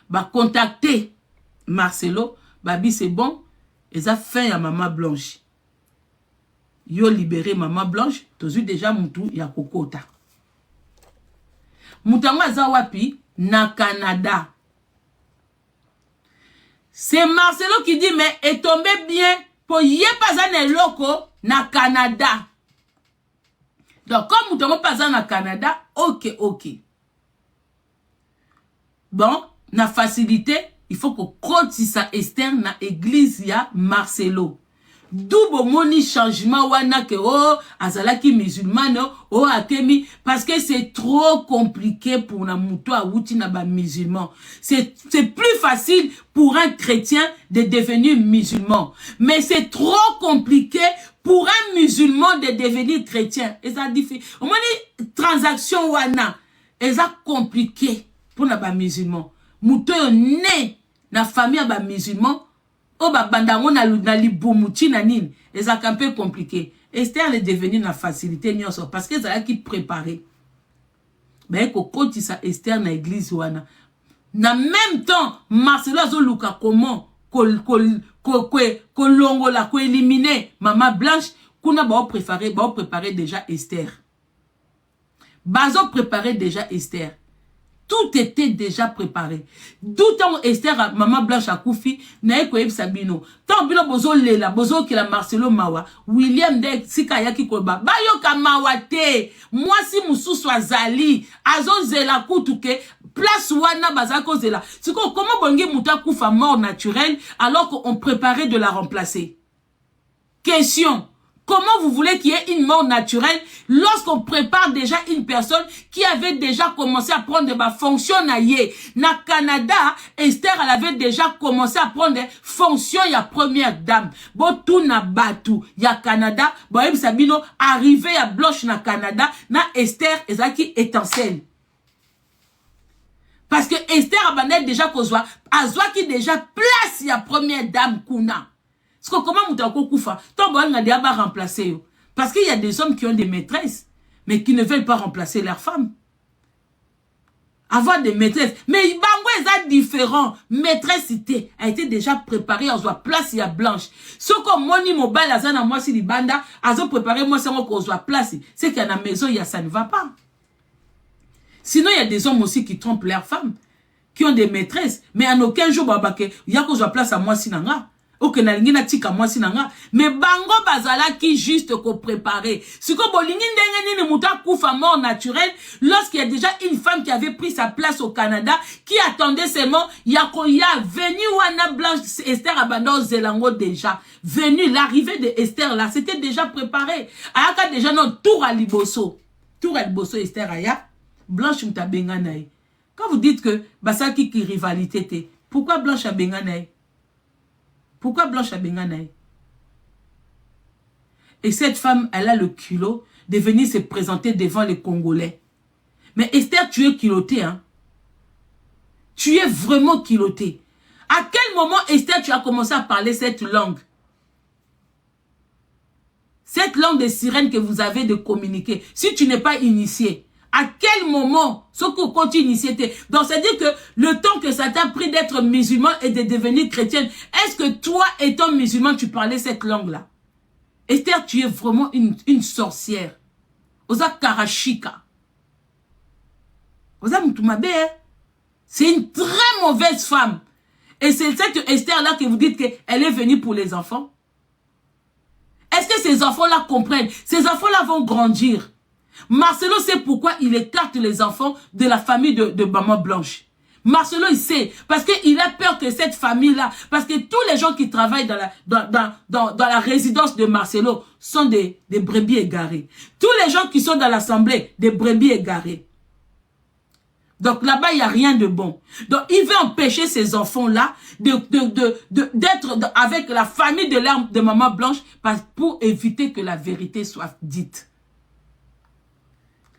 Ba contacter Marcelo, babi c'est bon, eza fin ya Maman Blanche. Yo libéré Maman Blanche, tozu déjà mutu ya kokota. Mutango aza wapi na Canada. C'est Marcelo qui dit mais est tombé bien pour y pas un loco na Canada. Donc comme mutango pas na Canada, ok. Bon, na facilité, il faut qu'on continue sa Esther na église ya Marcelo. Double moni changement wana ke azalaki musulmane atemi parce que c'est trop compliqué pour na muto awuti na ba musulman. C'est plus facile pour un chrétien de devenir musulman, mais c'est trop compliqué pour un musulman de devenir chrétien. Et ça difficile. Au moins transaction wana, ça compliqué pour na ba musulman. Muto né na famille ba musulman. Oh ba bandango na libumuti na nini les a un peu compliqué. Esther est devenue na facilité nyonso parce que ça a qui préparé. Ben ko koti sa Esther na église wana. Na même temps Marcelo azoluka comment ko longola ko éliminer Maman Blanche kuna ba préparer déjà Esther. Bazo préparer déjà Esther. Tout était déjà préparé. D'où tant Esther, Maman Blanche a koufi, nae ko sabino. Tant bilo bozo lela, bozo ki la Marcelo mawa. William de sika yaki koba. Bayo ka mawate. Moi si mususu azali, azo zela kutuke, place wana bazako zela. Siko comment bongi muta kufa mort naturel alors qu'on préparait de la remplacer? Question. Comment vous voulez qu'il y ait une mort naturelle lorsqu'on prépare déjà une personne qui avait déjà commencé à prendre ma fonction naïe? Na Canada, Esther, elle avait déjà commencé à prendre des fonctions, il y a première dame. Bon, tout n'a batu. Il y a Canada, bon, Sabino, arrivé à Blanche na Canada, na Esther, ezaki étincelle. Parce que Esther a déjà kozwa, azwa qui déjà place ya première dame kuna. Parce que comment moutako koufa, ton bon n'a déjà remplacé yo. Parce qu'il y a des hommes qui ont des maîtresses, mais qui ne veulent pas remplacer leurs femmes. Avoir des maîtresses, mais bango est différent. Maîtresse a été déjà préparée, on soit place ya blanche. Ce que moni mobile azana moi si li banda, azo préparé moi c'est qu'on soit place. C'est qu'il y a la maison, il y a ça ne va pas. Sinon, il y a des hommes aussi qui trompent leurs femmes, qui ont des maîtresses, mais en aucun jour, il y a qu'on soit place à moi sinanga. Ok, na lingina tika moi sinanga. Mais bango bazala qui juste ko préparer. Si ko bolingi ndenge ni muta koufa mort naturelle, lorsqu'il y a déjà une femme qui avait pris sa place au Canada, qui attendait seulement, ya venu wana Blanche Esther Abando Zelango déjà. Venu, l'arrivée de Esther là, c'était déjà préparé. Ayaka déjà non tour à Liboso. Tour à Liboso Esther Aya. Blanche Mtabenganaï. Quand vous dites que Basaki qui rivalité, pourquoi Blanche a Benganaï? Pourquoi Blanche a Benganaï? Et cette femme, elle a le culot de venir se présenter devant les Congolais. Mais Esther, tu es culotté, hein? Tu es vraiment culotté. À quel moment, Esther, tu as commencé à parler cette langue? Cette langue de sirène que vous avez de communiquer. Si tu n'es pas initié, à quel moment ce que continue initié? Donc, c'est-à-dire que le temps que ça t'a pris d'être musulman et de devenir chrétienne, est-ce que toi, étant musulman, tu parlais cette langue-là? Esther, tu es vraiment une sorcière. Oza Karashika. Oza Moutumabe, hein? C'est une très mauvaise femme. Et c'est cette Esther-là que vous dites qu'elle est venue pour les enfants. Est-ce que ces enfants-là comprennent? Ces enfants-là vont grandir. Marcelo sait pourquoi il écarte les enfants de la famille de Maman Blanche. Marcelo, il sait. Parce qu'il a peur que cette famille-là... Parce que tous les gens qui travaillent dans la résidence de Marcelo sont des brebis égarées. Tous les gens qui sont dans l'assemblée, des brebis égarées. Donc là-bas, il n'y a rien de bon. Donc il veut empêcher ces enfants-là d'être avec la famille de Maman Blanche pour éviter que la vérité soit dite.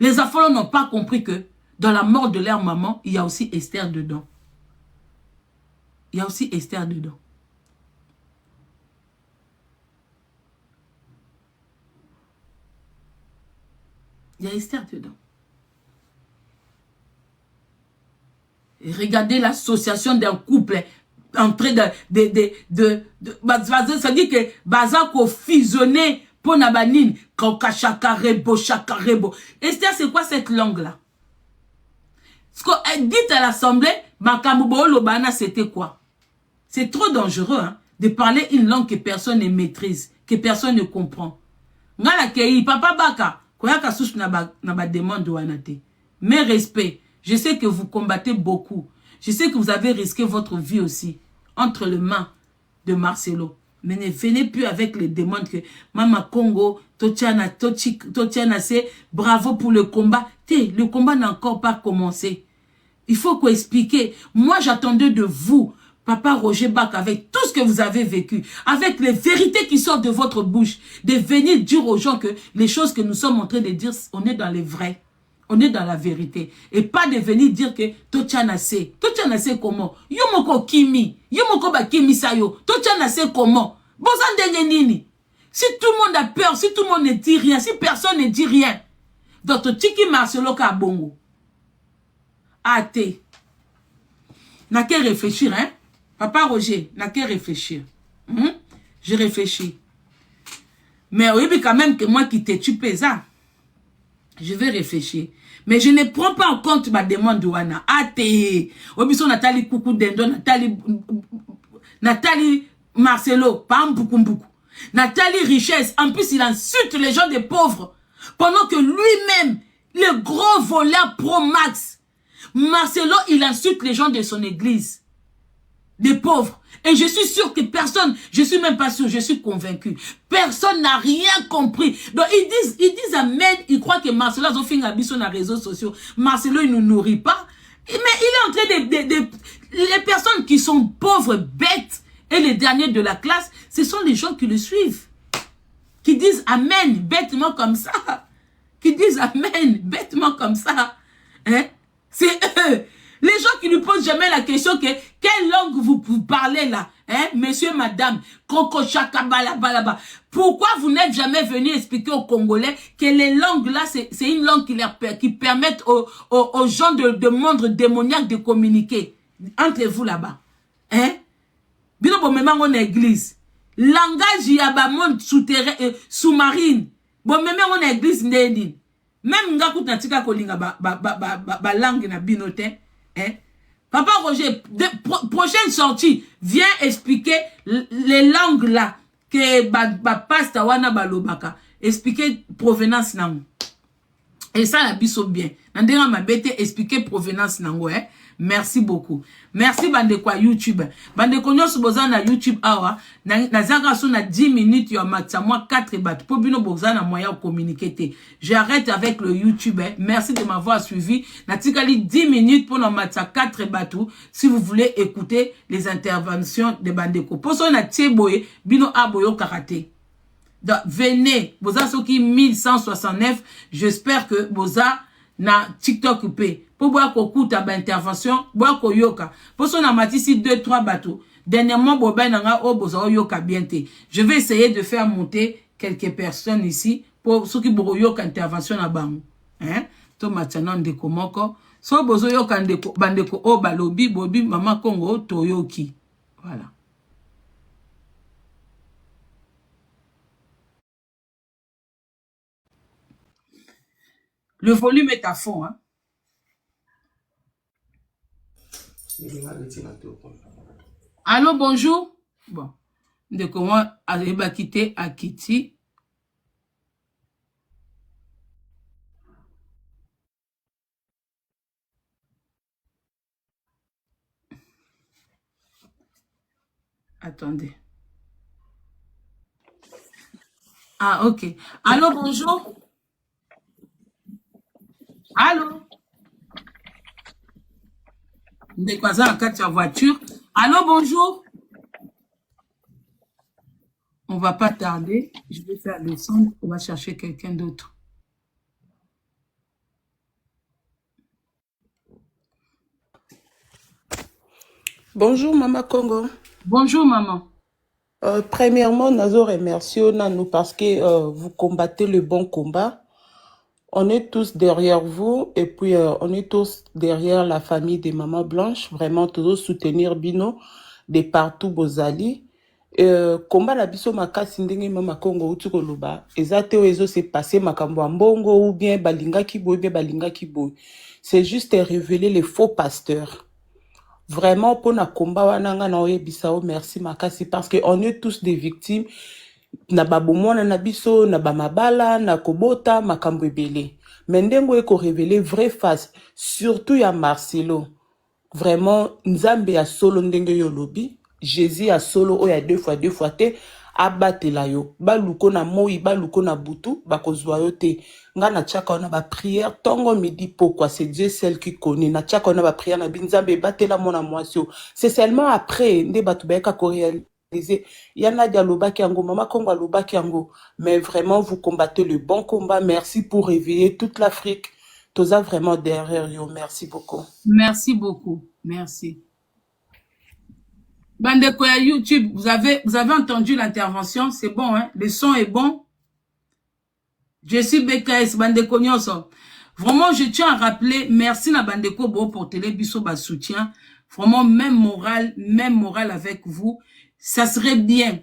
Les enfants n'ont pas compris que dans la mort de leur maman, il y a aussi Esther dedans. Il y a aussi Esther dedans. Il y a Esther dedans. Et regardez l'association d'un couple en train ça dit que Bazako fusionné pour Nabanine, Chakarebo. Esther, c'est quoi cette langue-là? Ce qu'elle dit à l'Assemblée, Makamubo Lobana, c'était quoi? C'est trop dangereux, hein, de parler une langue que personne ne maîtrise, que personne ne comprend. Ngala kei, papa baka, koyaka souche na ba demande wanate. Mais respect, je sais que vous combattez beaucoup. Je sais que vous avez risqué votre vie aussi, entre les mains de Marcelo. Mais ne venez plus avec les demandes que Mama Congo, Totiana, c'est bravo pour le combat. Le combat n'a encore pas commencé. Il faut qu'on explique. Moi, j'attendais de vous, Papa Roger Bach, avec tout ce que vous avez vécu, avec les vérités qui sortent de votre bouche, de venir dire aux gens que les choses que nous sommes en train de dire, on est dans les vrais. On est dans la vérité. Et pas de venir dire que Totiana c'est comment? Yomoko Kimi. Yomoko ba Kimi Sayo. Totiana c'est comment? Bozan nini. Si tout le monde a peur, si tout le monde ne dit rien, si personne ne dit rien. Donc Tiki Marcelo ka bongo. Ate. N'a qu'à réfléchir, hein? Papa Roger, n'a qu'à réfléchir. Je réfléchis. Mais oui, quand même que moi qui t'ai tué ça. Je vais réfléchir. Mais je ne prends pas en compte ma demande douana. Ate. Obiso Nathalie Koukou Dendo, Nathalie Marcelo, pas beaucoup. Nathalie Richesse, en plus il insulte les gens des pauvres. Pendant que lui-même, le gros voleur pro max, Marcelo, il insulte les gens de son église. des pauvres. Et je suis sûr que personne, je suis même pas sûr, je suis convaincu. Personne n'a rien compris. Donc ils disent amen, ils croient que Marcelo a fait un habit sur les réseaux sociaux. Marcelo, il ne nous nourrit pas. Mais il est en train les personnes qui sont pauvres, bêtes, et les derniers de la classe, ce sont les gens qui le suivent. Qui disent amen, bêtement comme ça. Qui disent amen, bêtement comme ça. Hein? C'est eux. Les gens qui ne posent jamais la question que quelle langue vous parlez là, hein, monsieur, madame, Koko Chaka Balabalaba. Pourquoi vous n'êtes jamais venu expliquer aux Congolais que les langues là, c'est une langue qui permettent aux gens de monde démoniaque de communiquer entre vous là-bas, hein? Bino bon même en église, langage yaba monde souterrain, sous-marine. Bon même en église ndeni. Même ngaku natika kolinga ba langue na binote. Hein? Papa Roger, prochaine sortie, viens expliquer les langues là que pasta wana balobaka. Expliquer provenance nango. Et ça la biso bien. Nandera ma bête expliquer provenance nango, hein? Merci beaucoup. Merci bandeko YouTube. Bandeko nyoso boza na YouTube awa na zaka so na 10 minutes yo matza moi 4 bat po bino boza na moyen communiquer. J'arrête avec le YouTube. Merci de m'avoir suivi. Na tikali 10 minutes pour na matza 4 batou si vous voulez écouter les interventions de bandeko. Poso na tieboye bino aboyo karaté. Donc venez, boza soki 1169, j'espère que boza na TikTok pe. Pour voir qu'on coûte à intervention, voir qu'on yoka. Pour son amatisi 2-3 bateaux. Dernièrement, boba nanga o boza yoka bienté. Je vais essayer de faire monter quelques personnes ici pour ceux qui bozo yoka intervention na bango. Hein? To matana ndeko moko. So bozo yoka ndeko bandeko o balobi bobi mama Congo toyoki. Voilà. Le volume est à fond, hein? Allô, bonjour. Bon. De comment Aleba quitter à Kitty. Attendez. Ah, ok. Allô, bonjour. Allô. De quoi ça, en voiture. Allô, bonjour. On va pas tarder. Je vais faire descendre. On va chercher quelqu'un d'autre. Bonjour Maman Congo. Bonjour maman. Premièrement, nous remercions nous parce que vous combattez le bon combat. On est tous derrière vous et puis on est tous derrière la famille de Maman Blanche. Vraiment, toujours soutenir Bino de partout Bozali. Combat la biso makasi ndenge Mama Congo uti koloba. Ezate oezo se passé makambo mbongo ou bien balinga kibo ou bien balinga kibo. C'est juste révéler les faux pasteurs. Vraiment, pour na combat wananga na oyebisao, merci makasi parce que on est tous des victimes. Na babomona na biso, na bamabala, na kobota, makambo ebele. Mendengo eko révéler vraie face, surtout ya Marcelo. Vraiment, Nzambe ya solo ndenge yo lobi, Jésus a solo oya deux fois te, abatela yo. Baluko na moi, baluko na butu, bakozwa yo te. Nga na tchaka ona ba prière, tongo midi pourquoi c'est Dieu seul qui connaît. Na tchaka ona ba prière na binzambe batela mona mwasio. C'est seulement après nde batu bayeka ko réaliser. Yana dialoba ki yango, Mama Congo aloba ki yango. Mais vraiment vous combattez le bon combat. Merci pour réveiller toute l'Afrique. Toza vraiment derrière yo. Merci beaucoup. Merci beaucoup. Merci. Bandeko ya YouTube, vous avez entendu l'intervention, c'est bon, hein? Le son est bon. Je suis BKS, Bandeko Nyonso. Vraiment, je tiens à rappeler, merci na Bandeko Bo pour Télébiso ba soutien. Vraiment, même moral avec vous. Ça serait bien.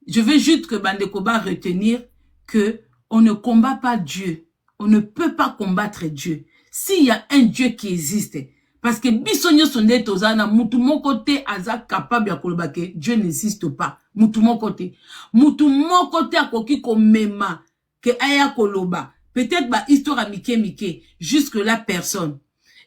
Je veux juste que Bandeko Ba retenir que on ne combat pas Dieu. On ne peut pas combattre Dieu. S'il y a un Dieu qui existe, parce que bisonyo sonde tozana mutu mon côté aza capable ya koloba que Dieu n'existe pas. Mutu mon côté akoki komema que aya koloba. Peut-être ba histoire mike jusque là personne.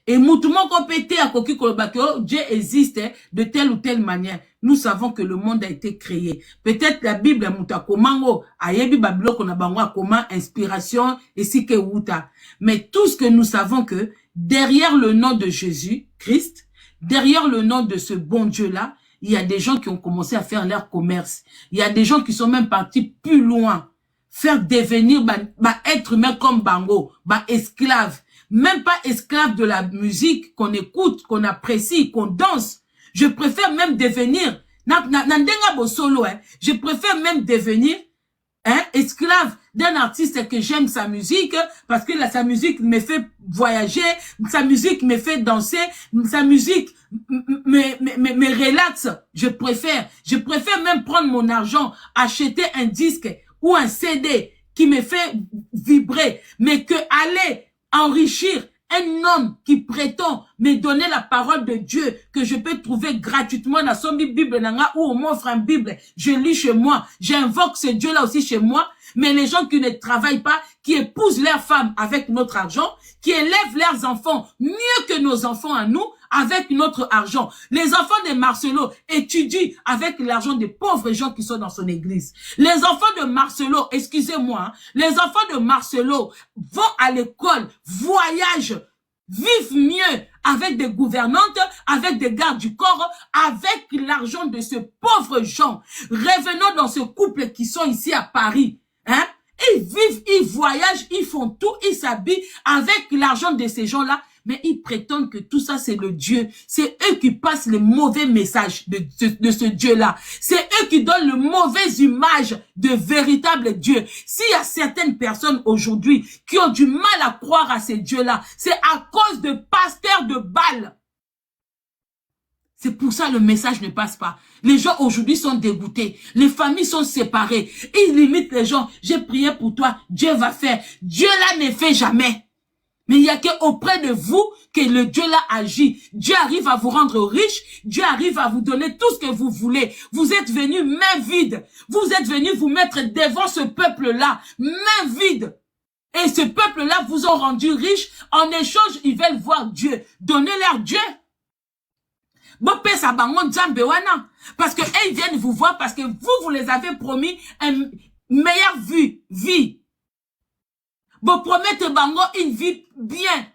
Et moutoumoko pété à koki kolobakio, Dieu existe de telle ou telle manière. Nous savons que le monde a été créé. Peut-être la Bible mouta komango, ayebi babilo kona bangwa koma, inspiration, et si ke wuta. Mais tout ce que nous savons que, derrière le nom de Jésus, Christ, derrière le nom de ce bon Dieu-là, il y a des gens qui ont commencé à faire leur commerce. Il y a des gens qui sont même partis plus loin. Faire devenir, être humain comme Bango, esclave. Même pas esclave de la musique qu'on écoute, qu'on apprécie, qu'on danse. Je préfère même devenir, je préfère même devenir esclave d'un artiste que j'aime sa musique, parce que sa musique me fait voyager, sa musique me fait danser, sa musique me relaxe. Je préfère même prendre mon argent, acheter un disque ou un CD qui me fait vibrer, mais que aller enrichir un homme qui prétend me donner la parole de Dieu que je peux trouver gratuitement dans son Bible nanga, ou on m'offre un Bible, je lis chez moi, j'invoque ce Dieu-là aussi chez moi. Mais les gens qui ne travaillent pas, qui épousent leurs femmes avec notre argent, qui élèvent leurs enfants mieux que nos enfants à nous, avec notre argent. Les enfants de Marcelo étudient avec l'argent des pauvres gens qui sont dans son église. Les enfants de Marcelo, excusez-moi, les enfants de Marcelo vont à l'école, voyagent, vivent mieux avec des gouvernantes, avec des gardes du corps, avec l'argent de ce pauvre gens. Revenons dans ce couple qui sont ici à Paris. Hein? Ils vivent, ils voyagent, ils font tout, ils s'habillent avec l'argent de ces gens-là, mais ils prétendent que tout ça c'est le Dieu. C'est eux qui passent les mauvais messages de ce Dieu-là. C'est eux qui donnent le mauvaise image de véritable Dieu. S'il y a certaines personnes aujourd'hui qui ont du mal à croire à ces dieux-là, c'est à cause de pasteurs de Baal. C'est pour ça que le message ne passe pas. Les gens aujourd'hui sont dégoûtés. Les familles sont séparées. Ils limitent les gens. J'ai prié pour toi. Dieu va faire. Dieu là ne fait jamais. Mais il n'y a qu'auprès de vous que le Dieu là agit. Dieu arrive à vous rendre riche. Dieu arrive à vous donner tout ce que vous voulez. Vous êtes venus main vide. Vous êtes venus vous mettre devant ce peuple-là, main vide. Et ce peuple-là vous ont rendu riche. En échange, ils veulent voir Dieu. Donnez-leur Dieu. Parce que ils viennent vous voir parce que vous les avez promis une meilleure vie. Vous promettez bango une vie bien.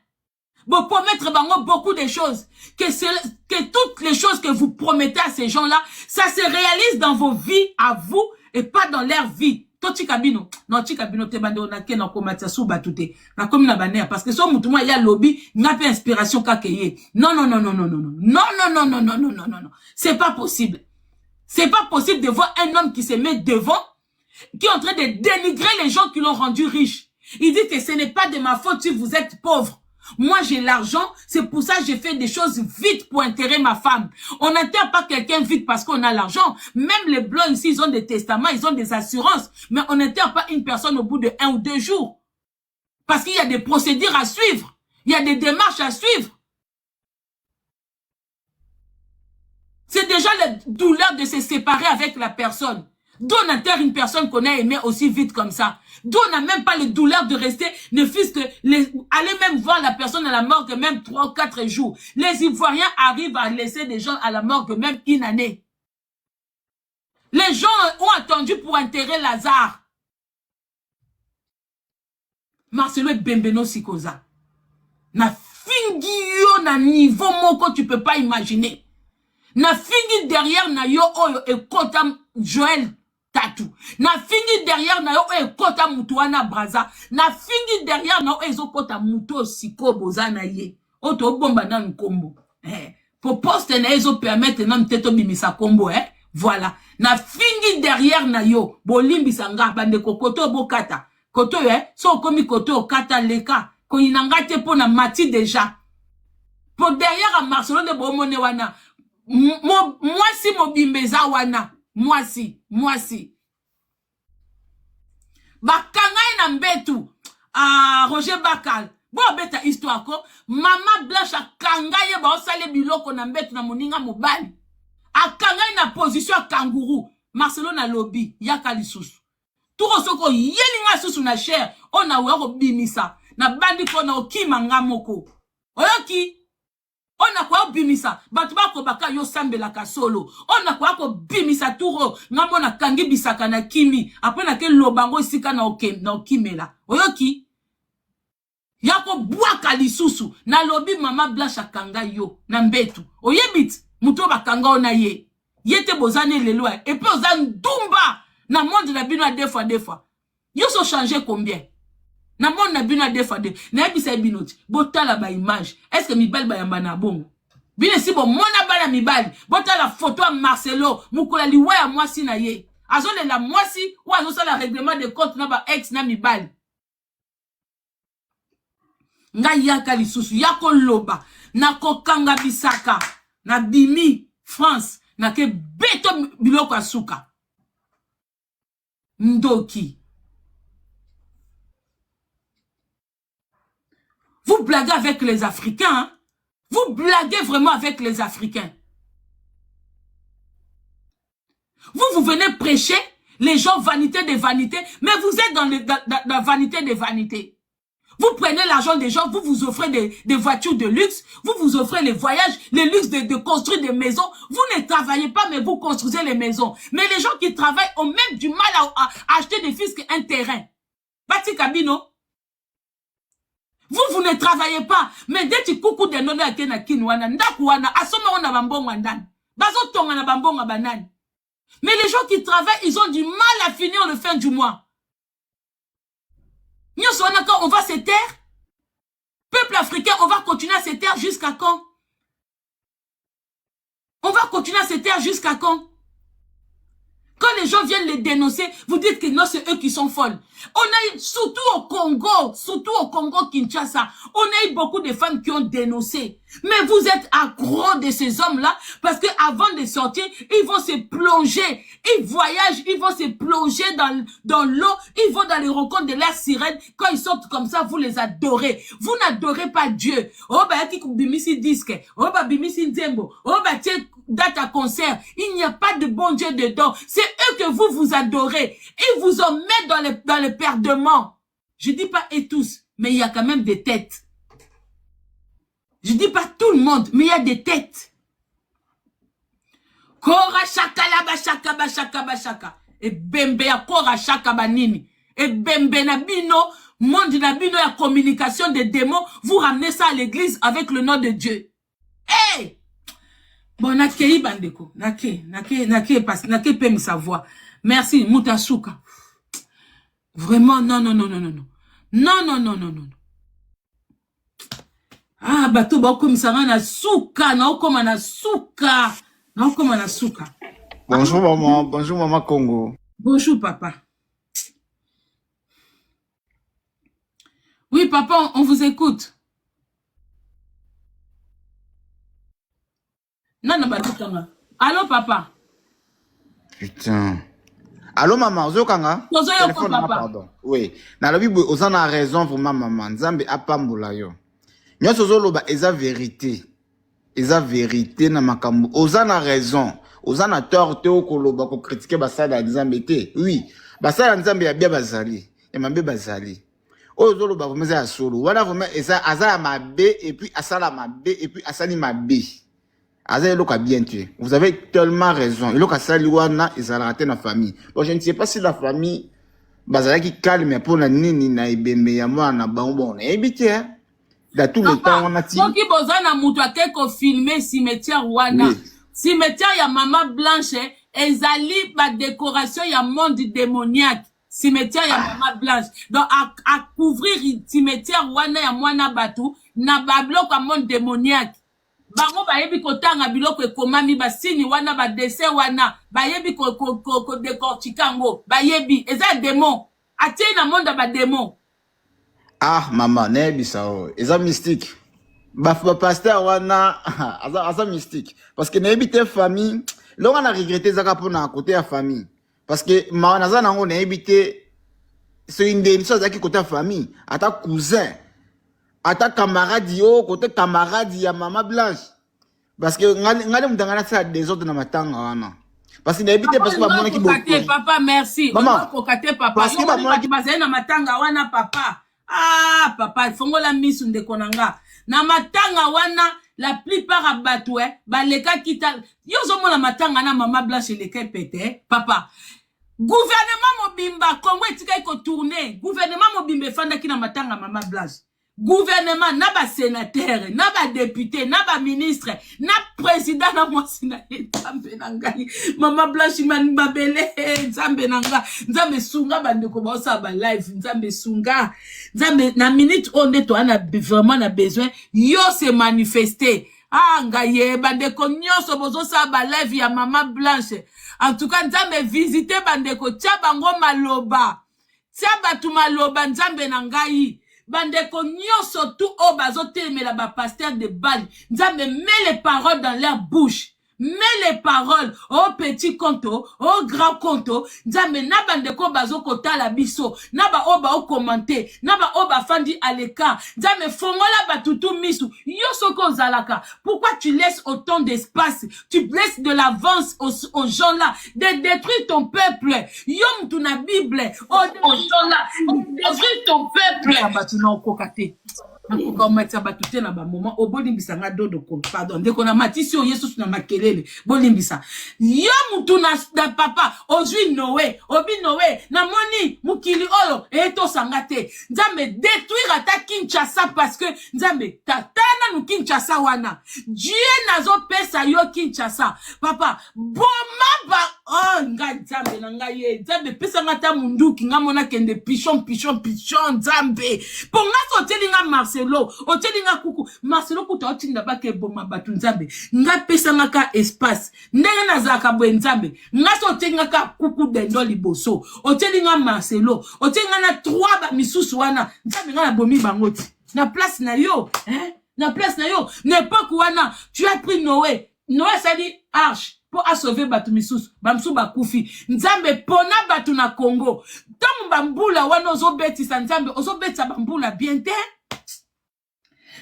Vous promettez bango beaucoup de choses. Que toutes les choses que vous promettez à ces gens-là, ça se réalise dans vos vies à vous et pas dans leur vie. Chikabino, non chikabino te bande onake na komatia suba tute. Na komi na banea parce que so mutuma ya lobby, n'a pas inspiration kakeye. Non. Non. C'est pas possible. C'est pas possible de voir un homme qui se met devant, qui est en train de dénigrer les gens qui l'ont rendu riche. Il dit que ce n'est pas de ma faute si vous êtes pauvre. Moi, j'ai l'argent, c'est pour ça que j'ai fait des choses vite pour enterrer ma femme. On n'enterre pas quelqu'un vite parce qu'on a l'argent. Même les blancs ici, ils ont des testaments, ils ont des assurances. Mais on n'enterre pas une personne au bout de 1 ou 2 jours. Parce qu'il y a des procédures à suivre. Il y a des démarches à suivre. C'est déjà la douleur de se séparer avec la personne. D'où on enterre une personne qu'on a aimée aussi vite comme ça. D'où on n'a même pas le douleur de rester, ne fût-ce que aller même voir la personne à la morgue même 3 ou 4 jours. Les Ivoiriens arrivent à laisser des gens à la morgue même 1 année. Les gens ont attendu pour enterrer Lazare. Marcelo et Bembeno Sikoza. Na fingi yo na niveau moko tu peux pas imaginer. Na fingi derrière na yo oyo e kota Joël Tatou. Na fingi derrière na yo oyo e kota Mutuana Braza. Na fingi derrière na yo ezo kota Muto Siko Bozana ye. Oto bomba na nkombo. Pour poste na ezo permettre na mteto bimisa kombo Voilà. Na fingi derrière na yo bolimbi sanga bande kokoto bokata. Koto so komi koto kata leka. Ko inangate po na mati déjà. Pour derrière à Marcelo de bomone wana. Moi si mobimbeza wana. Moi si. Bakangai na mbetu. Roger Bakal. Bo beta histoire ko. Mama Blanche a kangaye ba osale biloko na mbetu na moninga mobali. A kangaye na position a kangourou. Marcelo na lobby. Yaka lisusu. Tout soko yelinga susu na cher. On a wero bimisa. Na bandi ko na okima ngamoko. Oyoki. On a quoi bimisa? Batuba ko baka yo sambelaka solo. On a quoi ko bimisa turo. Ngamo na kangi bisaka na kimi. Après na ke lobango sika na okimela. Oyoki? Yako bwaka lisusu. Na lobi mama Blanche akanga yo. Na mbetu. Oyebit. Muto bakanga ona ye. Yete bozane lelo. Et puis ozan dumba. Na monde na bino deux fois. Yo so changé combien? Na monde na bino deux fois. Na ebisa binoti. Botala ba image. Est-ce que mibali ba yamba na bongo? Bine si bon mona bala mibali. Botala photo à Marcelo. Mukola liwa ya mwasi na ye. Azole la mwasi. Ou azo la règlement de compte na ba ex na mibali. Nga yaka lisusu. Yako loba. Na kokanga bisaka. Na bimi France. Na ke beto biloko asuka. Ndoki. Vous blaguez avec les Africains. Hein? Vous blaguez vraiment avec les Africains. Vous venez prêcher les gens vanité des vanités, mais vous êtes dans la vanité des vanités. Vous prenez l'argent des gens, vous vous offrez des voitures de luxe, vous vous offrez les voyages, les luxes de construire des maisons. Vous ne travaillez pas, mais vous construisez les maisons. Mais les gens qui travaillent ont même du mal à acheter des fils qu'un terrain. Bati Kabino. Vous ne travaillez pas. Mais dès que tu coucou de nono ake na kinwana, ndakuwana, asoma ona bambongo andan. Bazo tonga na bambongo banane. Mais les gens qui travaillent, ils ont du mal à finir le fin du mois. On va se taire. Peuple africain, on va continuer à se taire jusqu'à quand? On va continuer à se taire jusqu'à quand? Quand les gens viennent les dénoncer, vous dites que non, c'est eux qui sont folles. On a eu, surtout au Congo Kinshasa, on a eu beaucoup de femmes qui ont dénoncé. Mais vous êtes accro de ces hommes-là, parce que avant de sortir, ils vont se plonger. Ils voyagent, ils vont se plonger dans l'eau, ils vont dans les rencontres de la sirène. Quand ils sortent comme ça, vous les adorez. Vous n'adorez pas Dieu. Oh, bah, yaki bimisi disque. Oh, bah, bimisi nzembo. Oh, bah, tiens, date à concert. Il n'y a pas de bon Dieu dedans. C'est eux que vous adorez. Ils vous en mettent dans les perdements. Je dis pas et tous, mais il y a quand même des têtes. Je dis pas tout le monde, mais il y a des têtes. Kora shaka la shaka. Et bembe ya kora shaka banini. Et bembe na bino, monde na bino ya communication des démons, vous ramenez ça à l'église avec le nom de Dieu. Hey! Bon, nakei bandeko. Nake pemi sa voix. Merci, Moutasuka. Vraiment, non. Non. Ah, bato ba comme ça na suka, na suka. Bonjour maman Congo. Bonjour papa. Oui papa, on vous écoute. Non, allô papa. Putain. Allô maman, ozokanga? Téléphone papa. Pardon. Oui. Na lobi ozana raison vraiment maman. Nzambe apambola yo. Nyoso zoloba eza vérité. Eza vérité na makambo. Ozana raison. Ozana tort te okoloba ko critiquer basala Nzambe te. Oui. Basala Nzambe ya bia bazali. Ya mambe bazali. Ozoloba vraiment ya solo. Wana vraiment eza azala mabe et puis asala mabe et puis asali mabe. Bien tué. Vous avez tellement raison. Il a raté la famille. Bon, je ne sais pas si la famille bazala qui calme pour la nini na ibembe ya mwana bango ebité. Dans tout le temps on a dit. Donc il bozana mutu akeko filmer cimetière wana. Cimetière ya Mama Blanche ezali ba décoration ya monde démoniaque. Cimetière ya Mama Blanche. Donc à couvrir cimetière wana ya mwana batu na ba bloc à monde démoniaque. Bango bayebi kotanga biloko ekomami basini wana ba dessin wana bayebi ko décorticango bayebi eza démon atie na monde ba démon. Ah maman nebi sao eza mystique ba pasteur wana asa mystique parce que nebi te famille là on a regretté zaka pour na côté ya famille parce que maana za nango nebi te c'est une des choses qui côté famille ata cousin ata camarade yo côté camarade ya Mama Blanche parce que ngale mutangana ça des autres na matanga wana parce que n'habite parce que ba mona ki beaucoup papa merci maman kokate papa parce que ba mona ki bazali na matanga wana papa ah papa fongola misu ndeko nanga na matanga wana la plupart à batoué, baleka kita, yo zomo la matanga na mama blanche leka pété, papa. Gouvernement mobimba, Congo etika iko tourner, gouvernement mobimba fanda ki na matanga mama blanche. Gouvernement, na ba sénateur, na ba député, na ba ministre, na président na mwasi na nzambe na ngai. Mama Blanche man babele, nzambe na nga. Nzambe sunga bandeko ba osa ba live, nzambe sunga. Nzambe na minute on to ana vraiment na besoin, yo se manifester. Ah ngaye bandeko nyonso bozo sa ba live ya Mama Blanche. En tout cas nzambe visiter bandeko tia bango maloba. Tia batu maloba nzambe na ngai. Bandeko nyonso tout o bazo telemela ba pasteur de Bali. Nzambe met les paroles dans leur bouche. Mets les paroles au petit conto, au grand conto. Nzambe na bandeko bazo kota la biso. Naba oba o commenter. Naba oba fandi à l'écart. Nzambe fongola batutu misu. Yo soko zalaka. Pourquoi tu laisses autant d'espace? Tu laisses de l'avance aux gens là. De détruire ton peuple. Yom tu na Bible. Aux gens là. Détruire ton peuple. Abatuna okokate. Nakokamata batute na ba moment obolimbisa nga dodo ko pardon ndeko na matisi o Yesu na makelele bolimbisa yo mutu na papa ozwi Noé obi Noé na moni mukili oyo eto sangate nzambe détruire ata Kinshasa parce que nzambe tatana nu Kinshasa wana Dieu nazo pesa yo Kinshasa papa boma ba oh nga nzambe na nga ye nzambe pesa ngata munduki nga mona kende pichon nzambe ponga soteli nga Marcelo oteli nga kuku Marcelo kuta otinda bake boma batu nzambe nga pesa ngaka espace ndenge nazaka bwe nzambe nga soteli ngaka kuku dendo liboso oteli nga Marcelo oteli nga na 3 ba misusu wana nzambe nga na bomi bangoti na place na yo na place na yo n'époque wana tu as pris Noé ça dit arche pour a sauver batu misusu bamsu bakufi nzambe pona batu na Congo tant bambula wana ozobetisa nzambe ozobetisa bambula bien te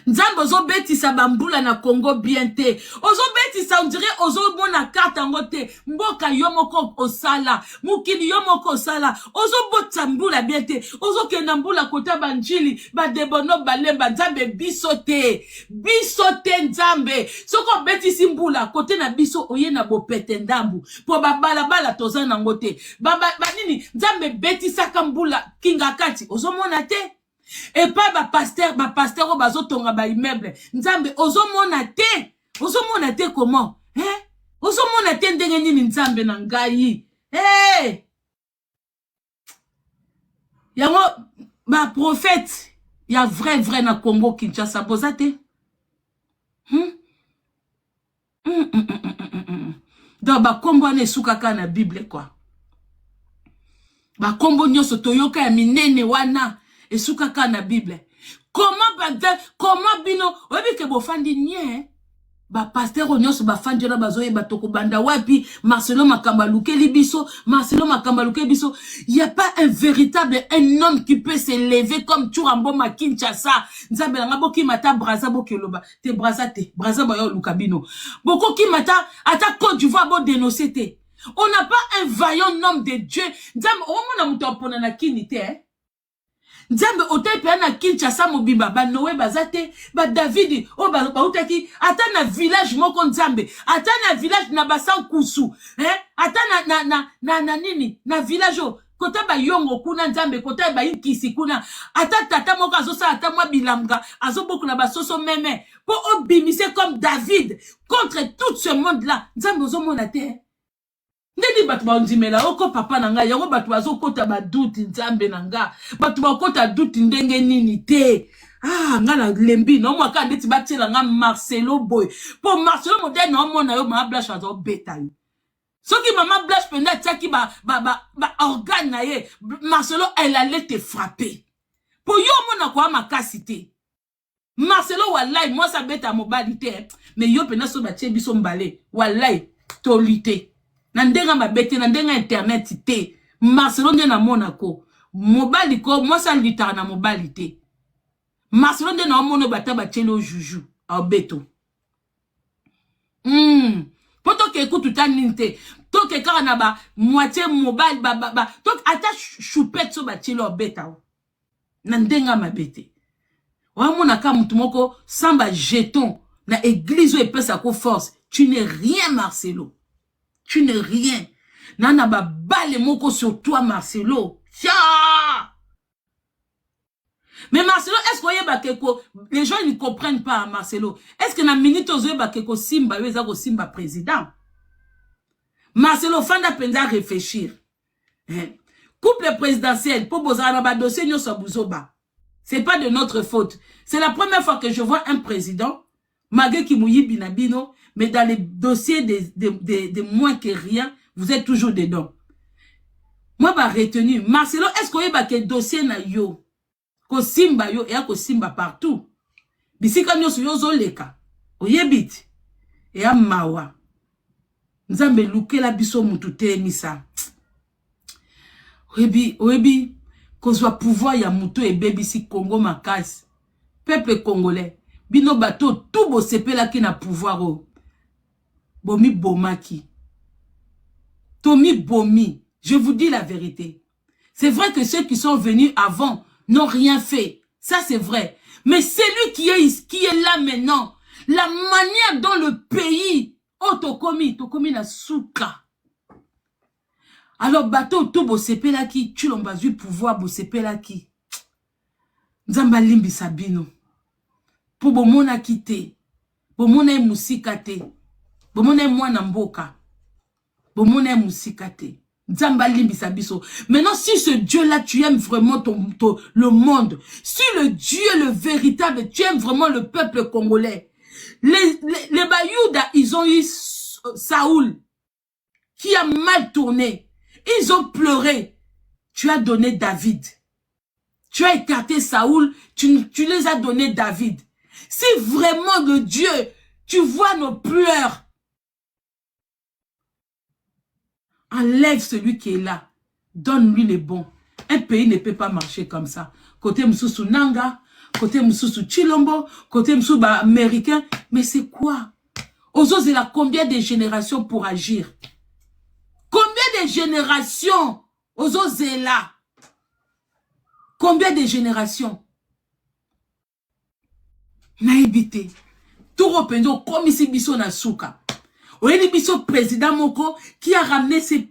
nzambe ozobetisa bambula na Congo bien te ozobetisa on dirait ozomona carte ngote mboka yomoko osala mukili yomoko osala ozobotsa mbula bien te ozokenda mbula kota banjili badebono balemba nzambe bisote nzambe soko betisi mbula kote na biso oye na bopete ndambu po babala toza na ngote banini nzambe betisaka mbula kinga kati ozomona te et pas ba pasteur o bazotonga ba immeuble nzambe ozomona te comment ozomona te ndenge nini nzambe na ngai yango ba prophète ya vrai na Congo Kinshasa bozate donc ba kombo na esukaka na Bible quoi ba kombo nyoso toyoka ya minene wana esukaka na Bible. Comment bino obi ke bofandi nye ba pasteur onyoso ba fandi na bazoye batoko banda wapi Marcelo Makambaluke biso il y a pas un véritable homme qui peut s'élever comme Turamboma Kinshasa nzambe nga boki mata braza bokeloba te braza ba yo lukabino boko ki mata ata Côte d'Ivoire bo dénoncer te on n'a pas un vaillant homme de Dieu nzambe omona muto apona na kinite nzambe otepe na Kinshasa mobimba ba Noé bazate ba David o ba utaki ata na village moko nzambe ata na village na basan kusu ata na nini na village kota ba yongo kuna nzambe kota ba inkisi kuna ata tata moko azosa ata mwa bilamga azoboku na basoso meme po obimise comme David contre tout ce monde là nzambe ozomona te ndedi batu baonzimela oko papa nanga yango batu bazokota baduti nzambe nanga batu bakota duti ndenge nini te nga na lembi no mwaka ndeti batela nga Marcelo boy po Marcelo moderne no mona yo Mama Blanche azo beta yo soki Mama Blanche penda tiaki ba organe na ye Marcelo elle allait te frapper po yo mona kwa makasi te Marcelo wallahi moi ça beta mobali te mais yo penda so batie biso mbale wallahi tolite na ndenga mabete na ndenga internet te Marcelo nde na monako mobali ko moi ça litara na mobali te Marcelo nde na mono bata bachelo juju au beto poto ke ekutu taninte to ke kara na ba moitié mobile to ata choupette so bachelo beta na ndenga mabete wa mona ka mutu moko samba jeton na église et pesa ko force. Tu n'es rien, Marcelo. Tu n'es rien. Nana ba bale moko sur toi, Marcelo. Tia! Mais Marcelo, est-ce que les gens ne comprennent pas, Marcelo? Est-ce que na minute aux Simba, yo Simba président? Marcelo, fanda penza réfléchir. Couple présidentiel, pour bozara ba dossier nyo sabuzoba. C'est pas de notre faute. C'est la première fois que je vois un président, malgré qui mouille binabino, mais dans les dossiers des moins que rien, vous êtes toujours dedans. Moi, bah, retenu. Marcelo, est-ce qu'on y a que dossier na yo? Ko simba yo, et ko simba partout. Bisika nyo yo zo leka. Oyebit. Et a mawa. Nzambe luke la biso mutute misa. Oyebi, kozwa pouvoir ya muto et baby si Congo makasi. Peuple congolais. Bino bato, tout bo sepela ki na pouvoir o. Bomi bomaki. Tomi bomi. Je vous dis la vérité. C'est vrai que ceux qui sont venus avant n'ont rien fait. Ça, c'est vrai. Mais celui qui est là maintenant, la manière dont le pays, oh, tokomi na souka. Alors, bateau, tout bo sepela ki, tu l'as basu pouvoir bo sepela ki. Nzamba limbi sabino. Pour bo mona kite. Bo mona musika te. Bo mona mwana mboka. Bo mona musika te. Nzamba limbi sabiso. Maintenant, si ce Dieu-là, tu aimes vraiment le monde, si le Dieu, le véritable, tu aimes vraiment le peuple congolais, les Bayouda, ils ont eu Saoul, qui a mal tourné. Ils ont pleuré. Tu as donné David. Tu as écarté Saoul, tu les as donné David. Si vraiment le Dieu, tu vois nos pleurs, enlève celui qui est là. Donne-lui les bons. Un pays ne peut pas marcher comme ça. Côté Moussou Nanga, côté Moussou Chilombo, côté Moussou américain. Mais c'est quoi? Ozo, c'est là combien de générations pour agir? Combien de générations? Ozo, c'est là. Combien de générations? Naïbité. Tout rependo comme ici biso na souka. Oyeli biso président Moko qui a ramené ses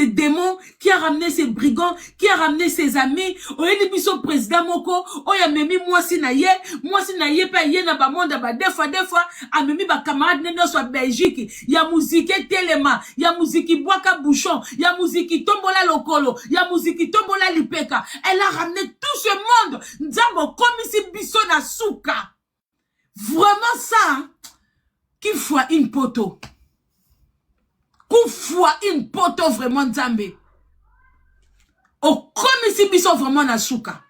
démons, qui a ramené ses brigands, qui a ramené ses amis. Oyeli biso président Moko, oya memi mwasi na ye pa ye na ba monde ba des fois a memi ba camarade neno soit Belgique, ya musique telema, ya musique boaka bouchon, ya musique tombola lokolo, ya musique tombola lipeka. Elle a ramené tout ce monde. Nzambo comme ici biso na souka. Vraiment ça, hein? Qu'il fois une poteau. Qu'il fois une poteau vraiment Nzambe. Au comme ici biso vraiment na souka.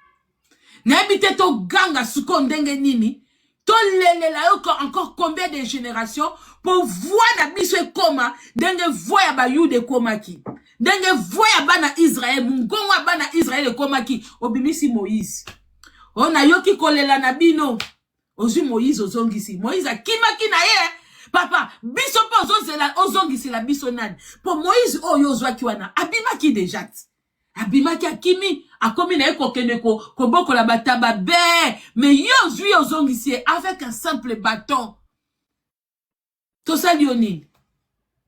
Na habite to ganga suko ndenge nini. To lele la yo encore combien de générations pour voir na biso koma ndenge voya ba yude koma ki. Ndenge voya bana Israël mungongo bana Israël koma ki obimisi Moïse. Ona yoki kolela na bino. Ozu Moïse ozongisi. Moïse akimaki na ye. Papa, biso pa ozongisi la biso nani. Pour Moïse oyo ozwaki wana. Abimaki déjà. Abimaki akimi. Akomi na ye kokende koboko la bataba be. Mais yo zui ozongisi avec un simple bâton. Tosa Lionine.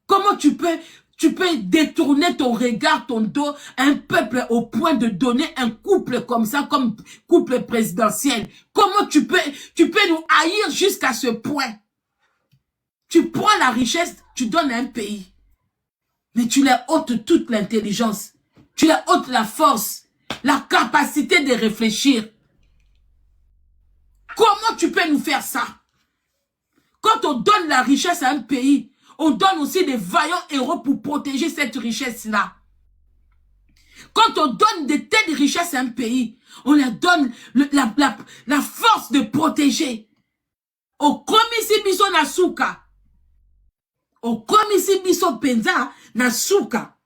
Comment tu peux détourner ton regard, ton dos, un peuple au point de donner un couple comme ça, comme couple présidentiel. Comment tu peux nous haïr jusqu'à ce point? Tu prends la richesse, tu donnes à un pays. Mais tu leur ôtes toute l'intelligence. Tu leur ôtes la force, la capacité de réfléchir. Comment tu peux nous faire ça? Quand on donne la richesse à un pays, on donne aussi des vaillants héros pour protéger cette richesse-là. Quand on donne de telles richesses à un pays, on leur donne la force de protéger. Au komisi biso na souka. Au komisi biso penza na souka.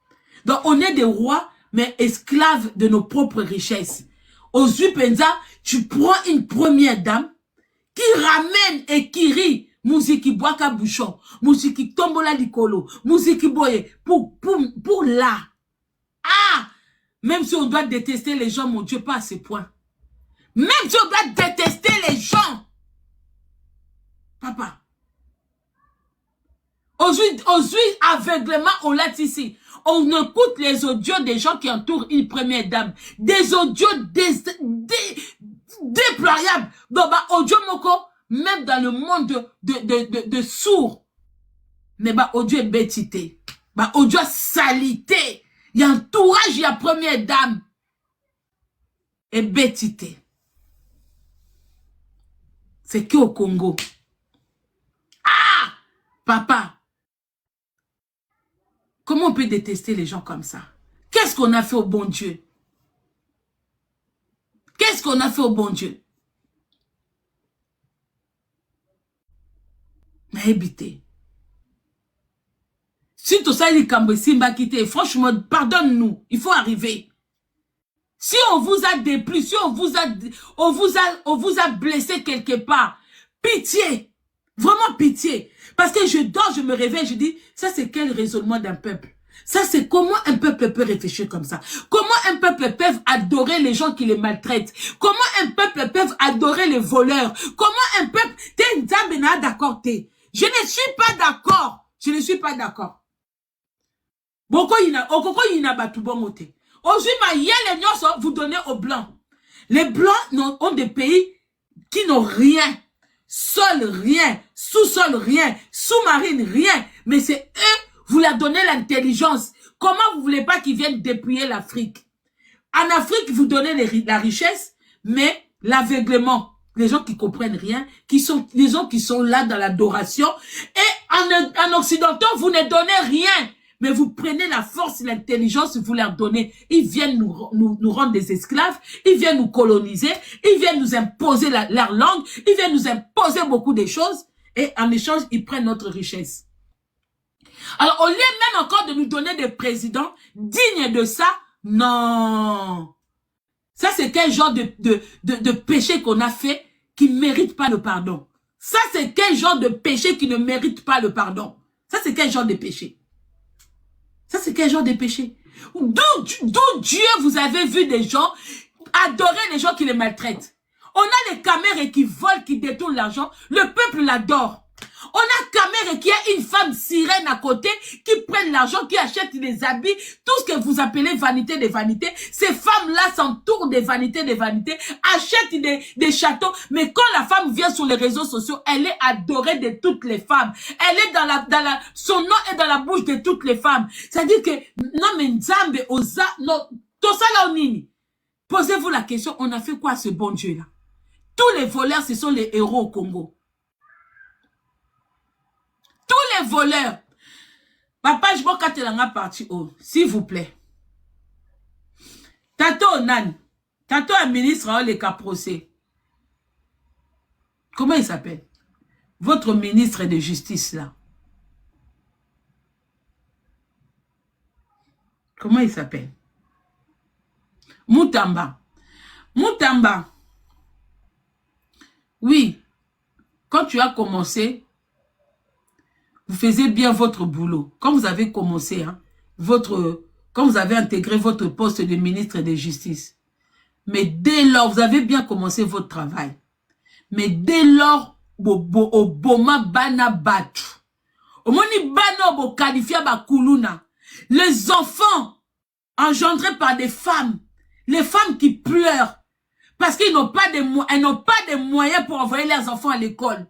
Donc on est des rois, mais esclaves de nos propres richesses. Aux penza, tu prends une première dame qui ramène et qui rit. Musique boaka bouchon, musique tombola likolo, musique boye, pour là. Ah! Même si on doit détester les gens, mon Dieu, pas à ce point. Même si on doit détester les gens. Papa. Aujourd'hui, aveuglement, on l'a ici. On écoute les audios des gens qui entourent une première dame. Des audios déployables. Donc, bah, audio moko, même dans le monde de sourds. Mais bah, audio est bêtité. Bah, audio salité. Il y a entourage, il y a première dame. Et bêtité. C'est que au Congo. Ah! Papa. Comment on peut détester les gens comme ça? Qu'est-ce qu'on a fait au bon Dieu? Qu'est-ce qu'on a fait au bon Dieu? Mais évitez. Si tout ça, il m'a quitté, franchement, pardonne-nous. Il faut arriver. Si on vous a déplu, si on vous a blessé quelque part, pitié. Vraiment pitié. Parce que je dors, je me réveille, je dis, ça c'est quel raisonnement d'un peuple? Ça c'est comment un peuple peut réfléchir comme ça? Comment un peuple peut adorer les gens qui les maltraitent? Comment un peuple peut adorer les voleurs? Comment un peuple... d'accord, je ne suis pas d'accord. Je ne suis pas d'accord. Aujourd'hui, vous donnez aux Blancs. Les Blancs ont des pays qui n'ont rien. Sol, rien. Sous-sol, rien. Sous-marine, rien. Mais c'est eux, vous leur donnez l'intelligence. Comment vous voulez pas qu'ils viennent dépouiller l'Afrique? En Afrique, vous donnez la richesse, mais l'aveuglement. Les gens qui comprennent rien, les gens qui sont là dans l'adoration. Et en occidentaux, vous ne donnez rien. Mais vous prenez la force et l'intelligence, vous leur donnez. Ils viennent nous rendre des esclaves, ils viennent nous coloniser, ils viennent nous imposer leur langue, ils viennent nous imposer beaucoup de choses. Et en échange, ils prennent notre richesse. Alors, au lieu même encore de nous donner des présidents dignes de ça, non. Ça, c'est quel genre de péché qu'on a fait qui ne mérite pas le pardon? Ça, c'est quel genre de péché qui ne mérite pas le pardon? Ça, c'est quel genre de péché? Ça, c'est quel genre de péché? D'où Dieu vous avez vu des gens adorer les gens qui les maltraitent? On a les caméras qui volent, qui détournent l'argent. Le peuple l'adore. On a caméra qui a une femme sirène à côté, qui prennent l'argent, qui achètent des habits, tout ce que vous appelez vanité des vanités. Ces femmes-là s'entourent des vanités, achètent des châteaux. Mais quand la femme vient sur les réseaux sociaux, elle est adorée de toutes les femmes. Elle est son nom est dans la bouche de toutes les femmes. C'est-à-dire que, non mais Nzambe, Oza, non, tout ça là, Nini. Posez-vous la question, on a fait quoi à ce bon Dieu-là? Tous les voleurs, ce sont les héros au Congo. Tous les voleurs. Papa, je vois quand elle parti haut. S'il vous plaît. Tato Nan. Tato un ministre a les cas procès. Comment il s'appelle? Votre ministre de justice là. Comment il s'appelle? Moutamba. Moutamba. Oui. Quand tu as commencé, vous faisiez bien votre boulot. Quand vous avez commencé, hein, quand vous avez intégré votre poste de ministre de justice. Mais dès lors, vous avez bien commencé votre travail. Mais dès lors, Oboma bana batu. Omoni bana bo kalifia ba kuluna. Les enfants engendrés par des femmes. Les femmes qui pleurent. Parce qu'ils n'ont pas de moyens pour envoyer leurs enfants à l'école.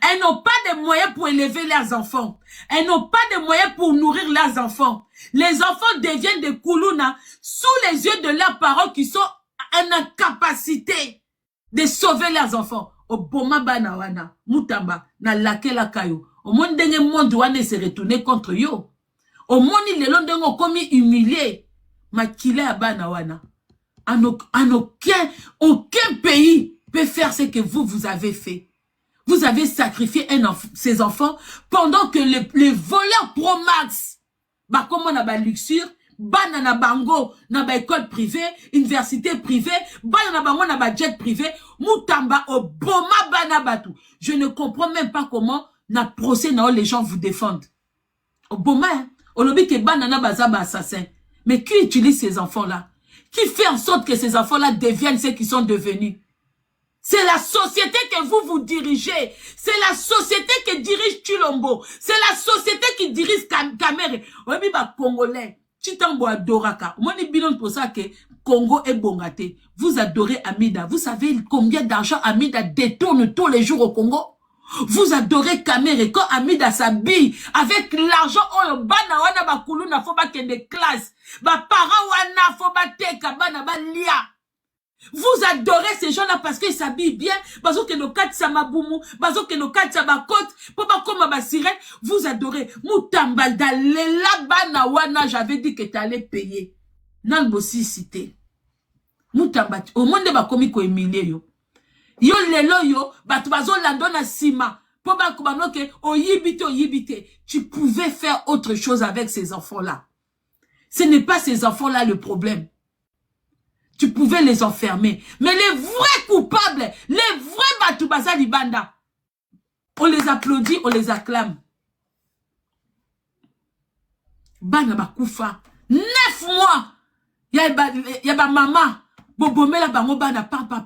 Elles n'ont pas de moyens pour élever leurs enfants. Elles n'ont pas de moyens pour nourrir leurs enfants. Les enfants deviennent des koulouna sous les yeux de leurs parents qui sont en incapacité de sauver leurs enfants. Oboma banawana, mutamba, na lakela kayo. Au monde denge monde wane se retourner contre yo. Au monde le long dengo komi humilié. Makile abanawana. En aucun pays peut faire ce que vous avez fait. Vous avez sacrifié ces enfants pendant que les voleurs pro-max, bah, comme on a ba luxure, bah, na bango, na ba école privée, université privée, bah, na bango, na ba jet privé, moutamba, oboma, bana batu. Je ne comprends même pas comment, na procès, na les gens vous défendent. Oboma, hein, olobi ke banana bazaba assassin. Mais qui utilise ces enfants-là? Qui fait en sorte que ces enfants-là deviennent ceux qui sont devenus? C'est la société que vous dirigez. C'est la société qui dirige Chilombo. C'est la société qui dirige Kamere. Oui, bah, Congolais. Chitango adoraka. Moi, ni bilan pour ça que Congo est bongate. Vous adorez Amida. Vous savez combien d'argent Amida détourne tous les jours au Congo? Vous adorez Kamere. Quand Amida s'habille avec l'argent, oh, bana wana bakuluna, faut pas qu'il y ait des classes. Ba para wana, faut pas teka, bana ba lia. Vous adorez ces gens-là parce qu'ils s'habillent bien. Parce que nos quatre samaboumou, parce que nos quatre sabakot, pour pas comme ma sirène, vous adorez. Moutambalda, lela banawana, j'avais dit que tu allais payer. Nan bossi cité. Moutambat, au monde de ba komi ko emilie yo. Yo lelo yo, bat bazo landona sima. Pour ba kubano ke, oyibite. Tu pouvais faire autre chose avec ces enfants-là. Ce n'est pas ces enfants-là le problème. Tu pouvais les enfermer. Mais les vrais coupables, les vrais Batoubaza Libanda, on les applaudit, on les acclame. Bana Bakoufa, 9 mois. Ya ba maman, bobomela bango bana papa.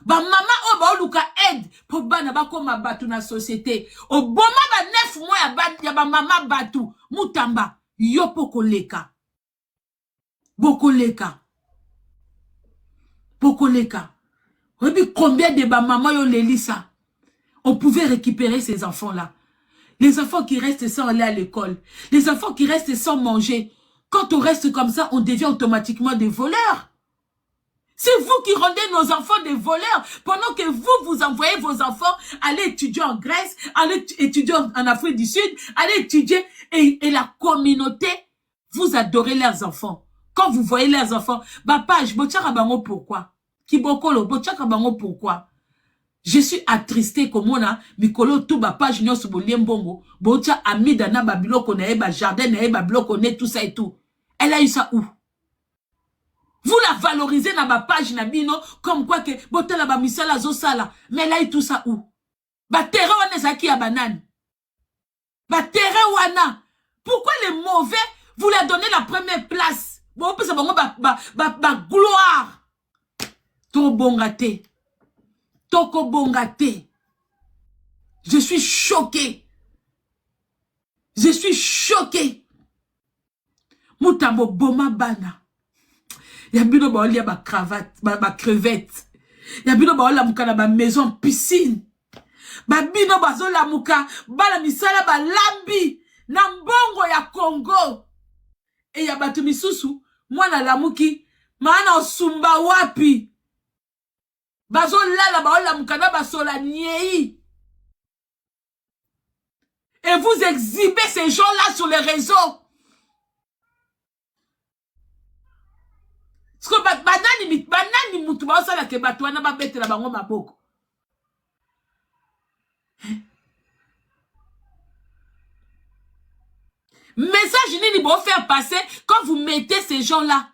Ba maman o ba oluka aide pour bana ba koma batu na société. O boma ba 9 mois ya ba maman batu. Mutamba, yo pokoleka. Bokoleka. Pokoleka. Rebi combien de mamans yo lelisa. On pouvait récupérer ces enfants-là. Les enfants qui restent sans aller à l'école. Les enfants qui restent sans manger. Quand on reste comme ça, on devient automatiquement des voleurs. C'est vous qui rendez nos enfants des voleurs. Pendant que vous envoyez vos enfants aller étudier en Grèce, aller étudier en Afrique du Sud, aller étudier. Et la communauté, vous adorez leurs enfants. Quand vous voyez leurs enfants, page, pourquoi? Kibokolo, pourquoi? Je suis attristé comme on a, Mikolo, tout page, nyo subolien bongo, bocha amida na babilo kone, jardin na babilo kone, tout ça et tout. Elle a eu ça où? Vous la valorisez dans ma page Nabino, comme quoi que, botala ba misala zosala, mais elle a eu tout ça où? Terre wana zaki a banane. Terre wana. Pourquoi les mauvais, vous leur donnez la première place? Bon, c'est bon, gloire. To bongate. Toko bongate. Je suis choqué. Je suis choqué. Moutambo boma bana. Yabino ba olia ba cravate, ba crevette. Yabino ba olia muka na ba maison piscine. Babino ba zola muka, bala misala ba lambi. Na mbongo ya Congo. Et ya batu misusu, mwana lamuki, maana osumba wapi. Bazo lala ba ola mukana ba sola nyei. Et vous exhibez ces gens-là sur les réseaux. Parce que banani mutu ba osala ke batu wana ba bete la bango maboko. Message nini bon faire passer quand vous mettez ces gens-là.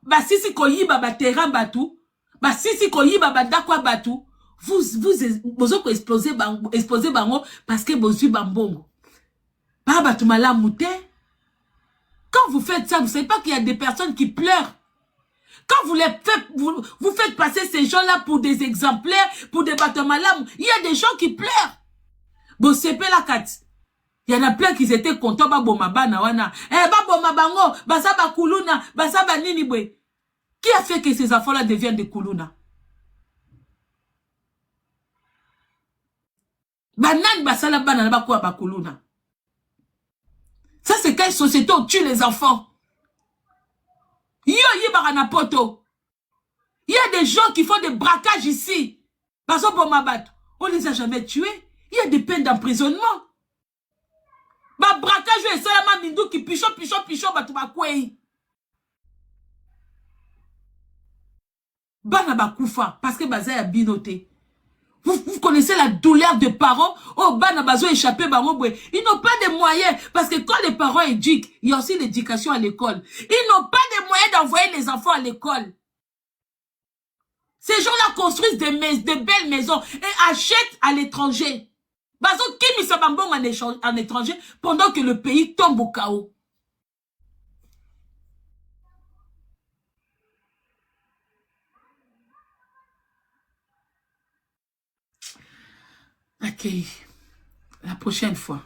Ba sisi koyiba ba terrain batu. Ba sisi koyiba ba dakwa batu. Vous explosez bango parce que vous êtes bambongo. Ba batu malamute. Quand vous faites ça, vous savez pas qu'il y a des personnes qui pleurent. Quand vous faites passer ces gens-là pour des exemplaires, pour des batu malam, il y a des gens qui pleurent. Bon, c'est pas la carte. Il y en a plein qui étaient contents, boma bana wana. Boma bango, basaba kuluna, basaba nini bwe. Qui a fait que ces enfants-là deviennent des kuluna? Banan basala bana ba kwa ba kuluna. Ça c'est quelle société où tue les enfants? Yo barana poto. Il y a des gens qui font des braquages ici. Baso boma bat. On les a jamais tués. Il y a des peines d'emprisonnement. Ba braquage et seulement mindou qui pichon batu ba kwei. Bana ba koufa parce que baza ya binoté. Vous connaissez la douleur des parents. Oh bana bazo échappé ba mobwe. Ils n'ont pas de moyens parce que quand les parents éduquent, il y a aussi l'éducation à l'école. Ils n'ont pas de moyens d'envoyer les enfants à l'école. Ces gens-là construisent des belles maisons et achètent à l'étranger. Bazo qui mis sa bambong en étranger pendant que le pays tombe au chaos. Ok. La prochaine fois.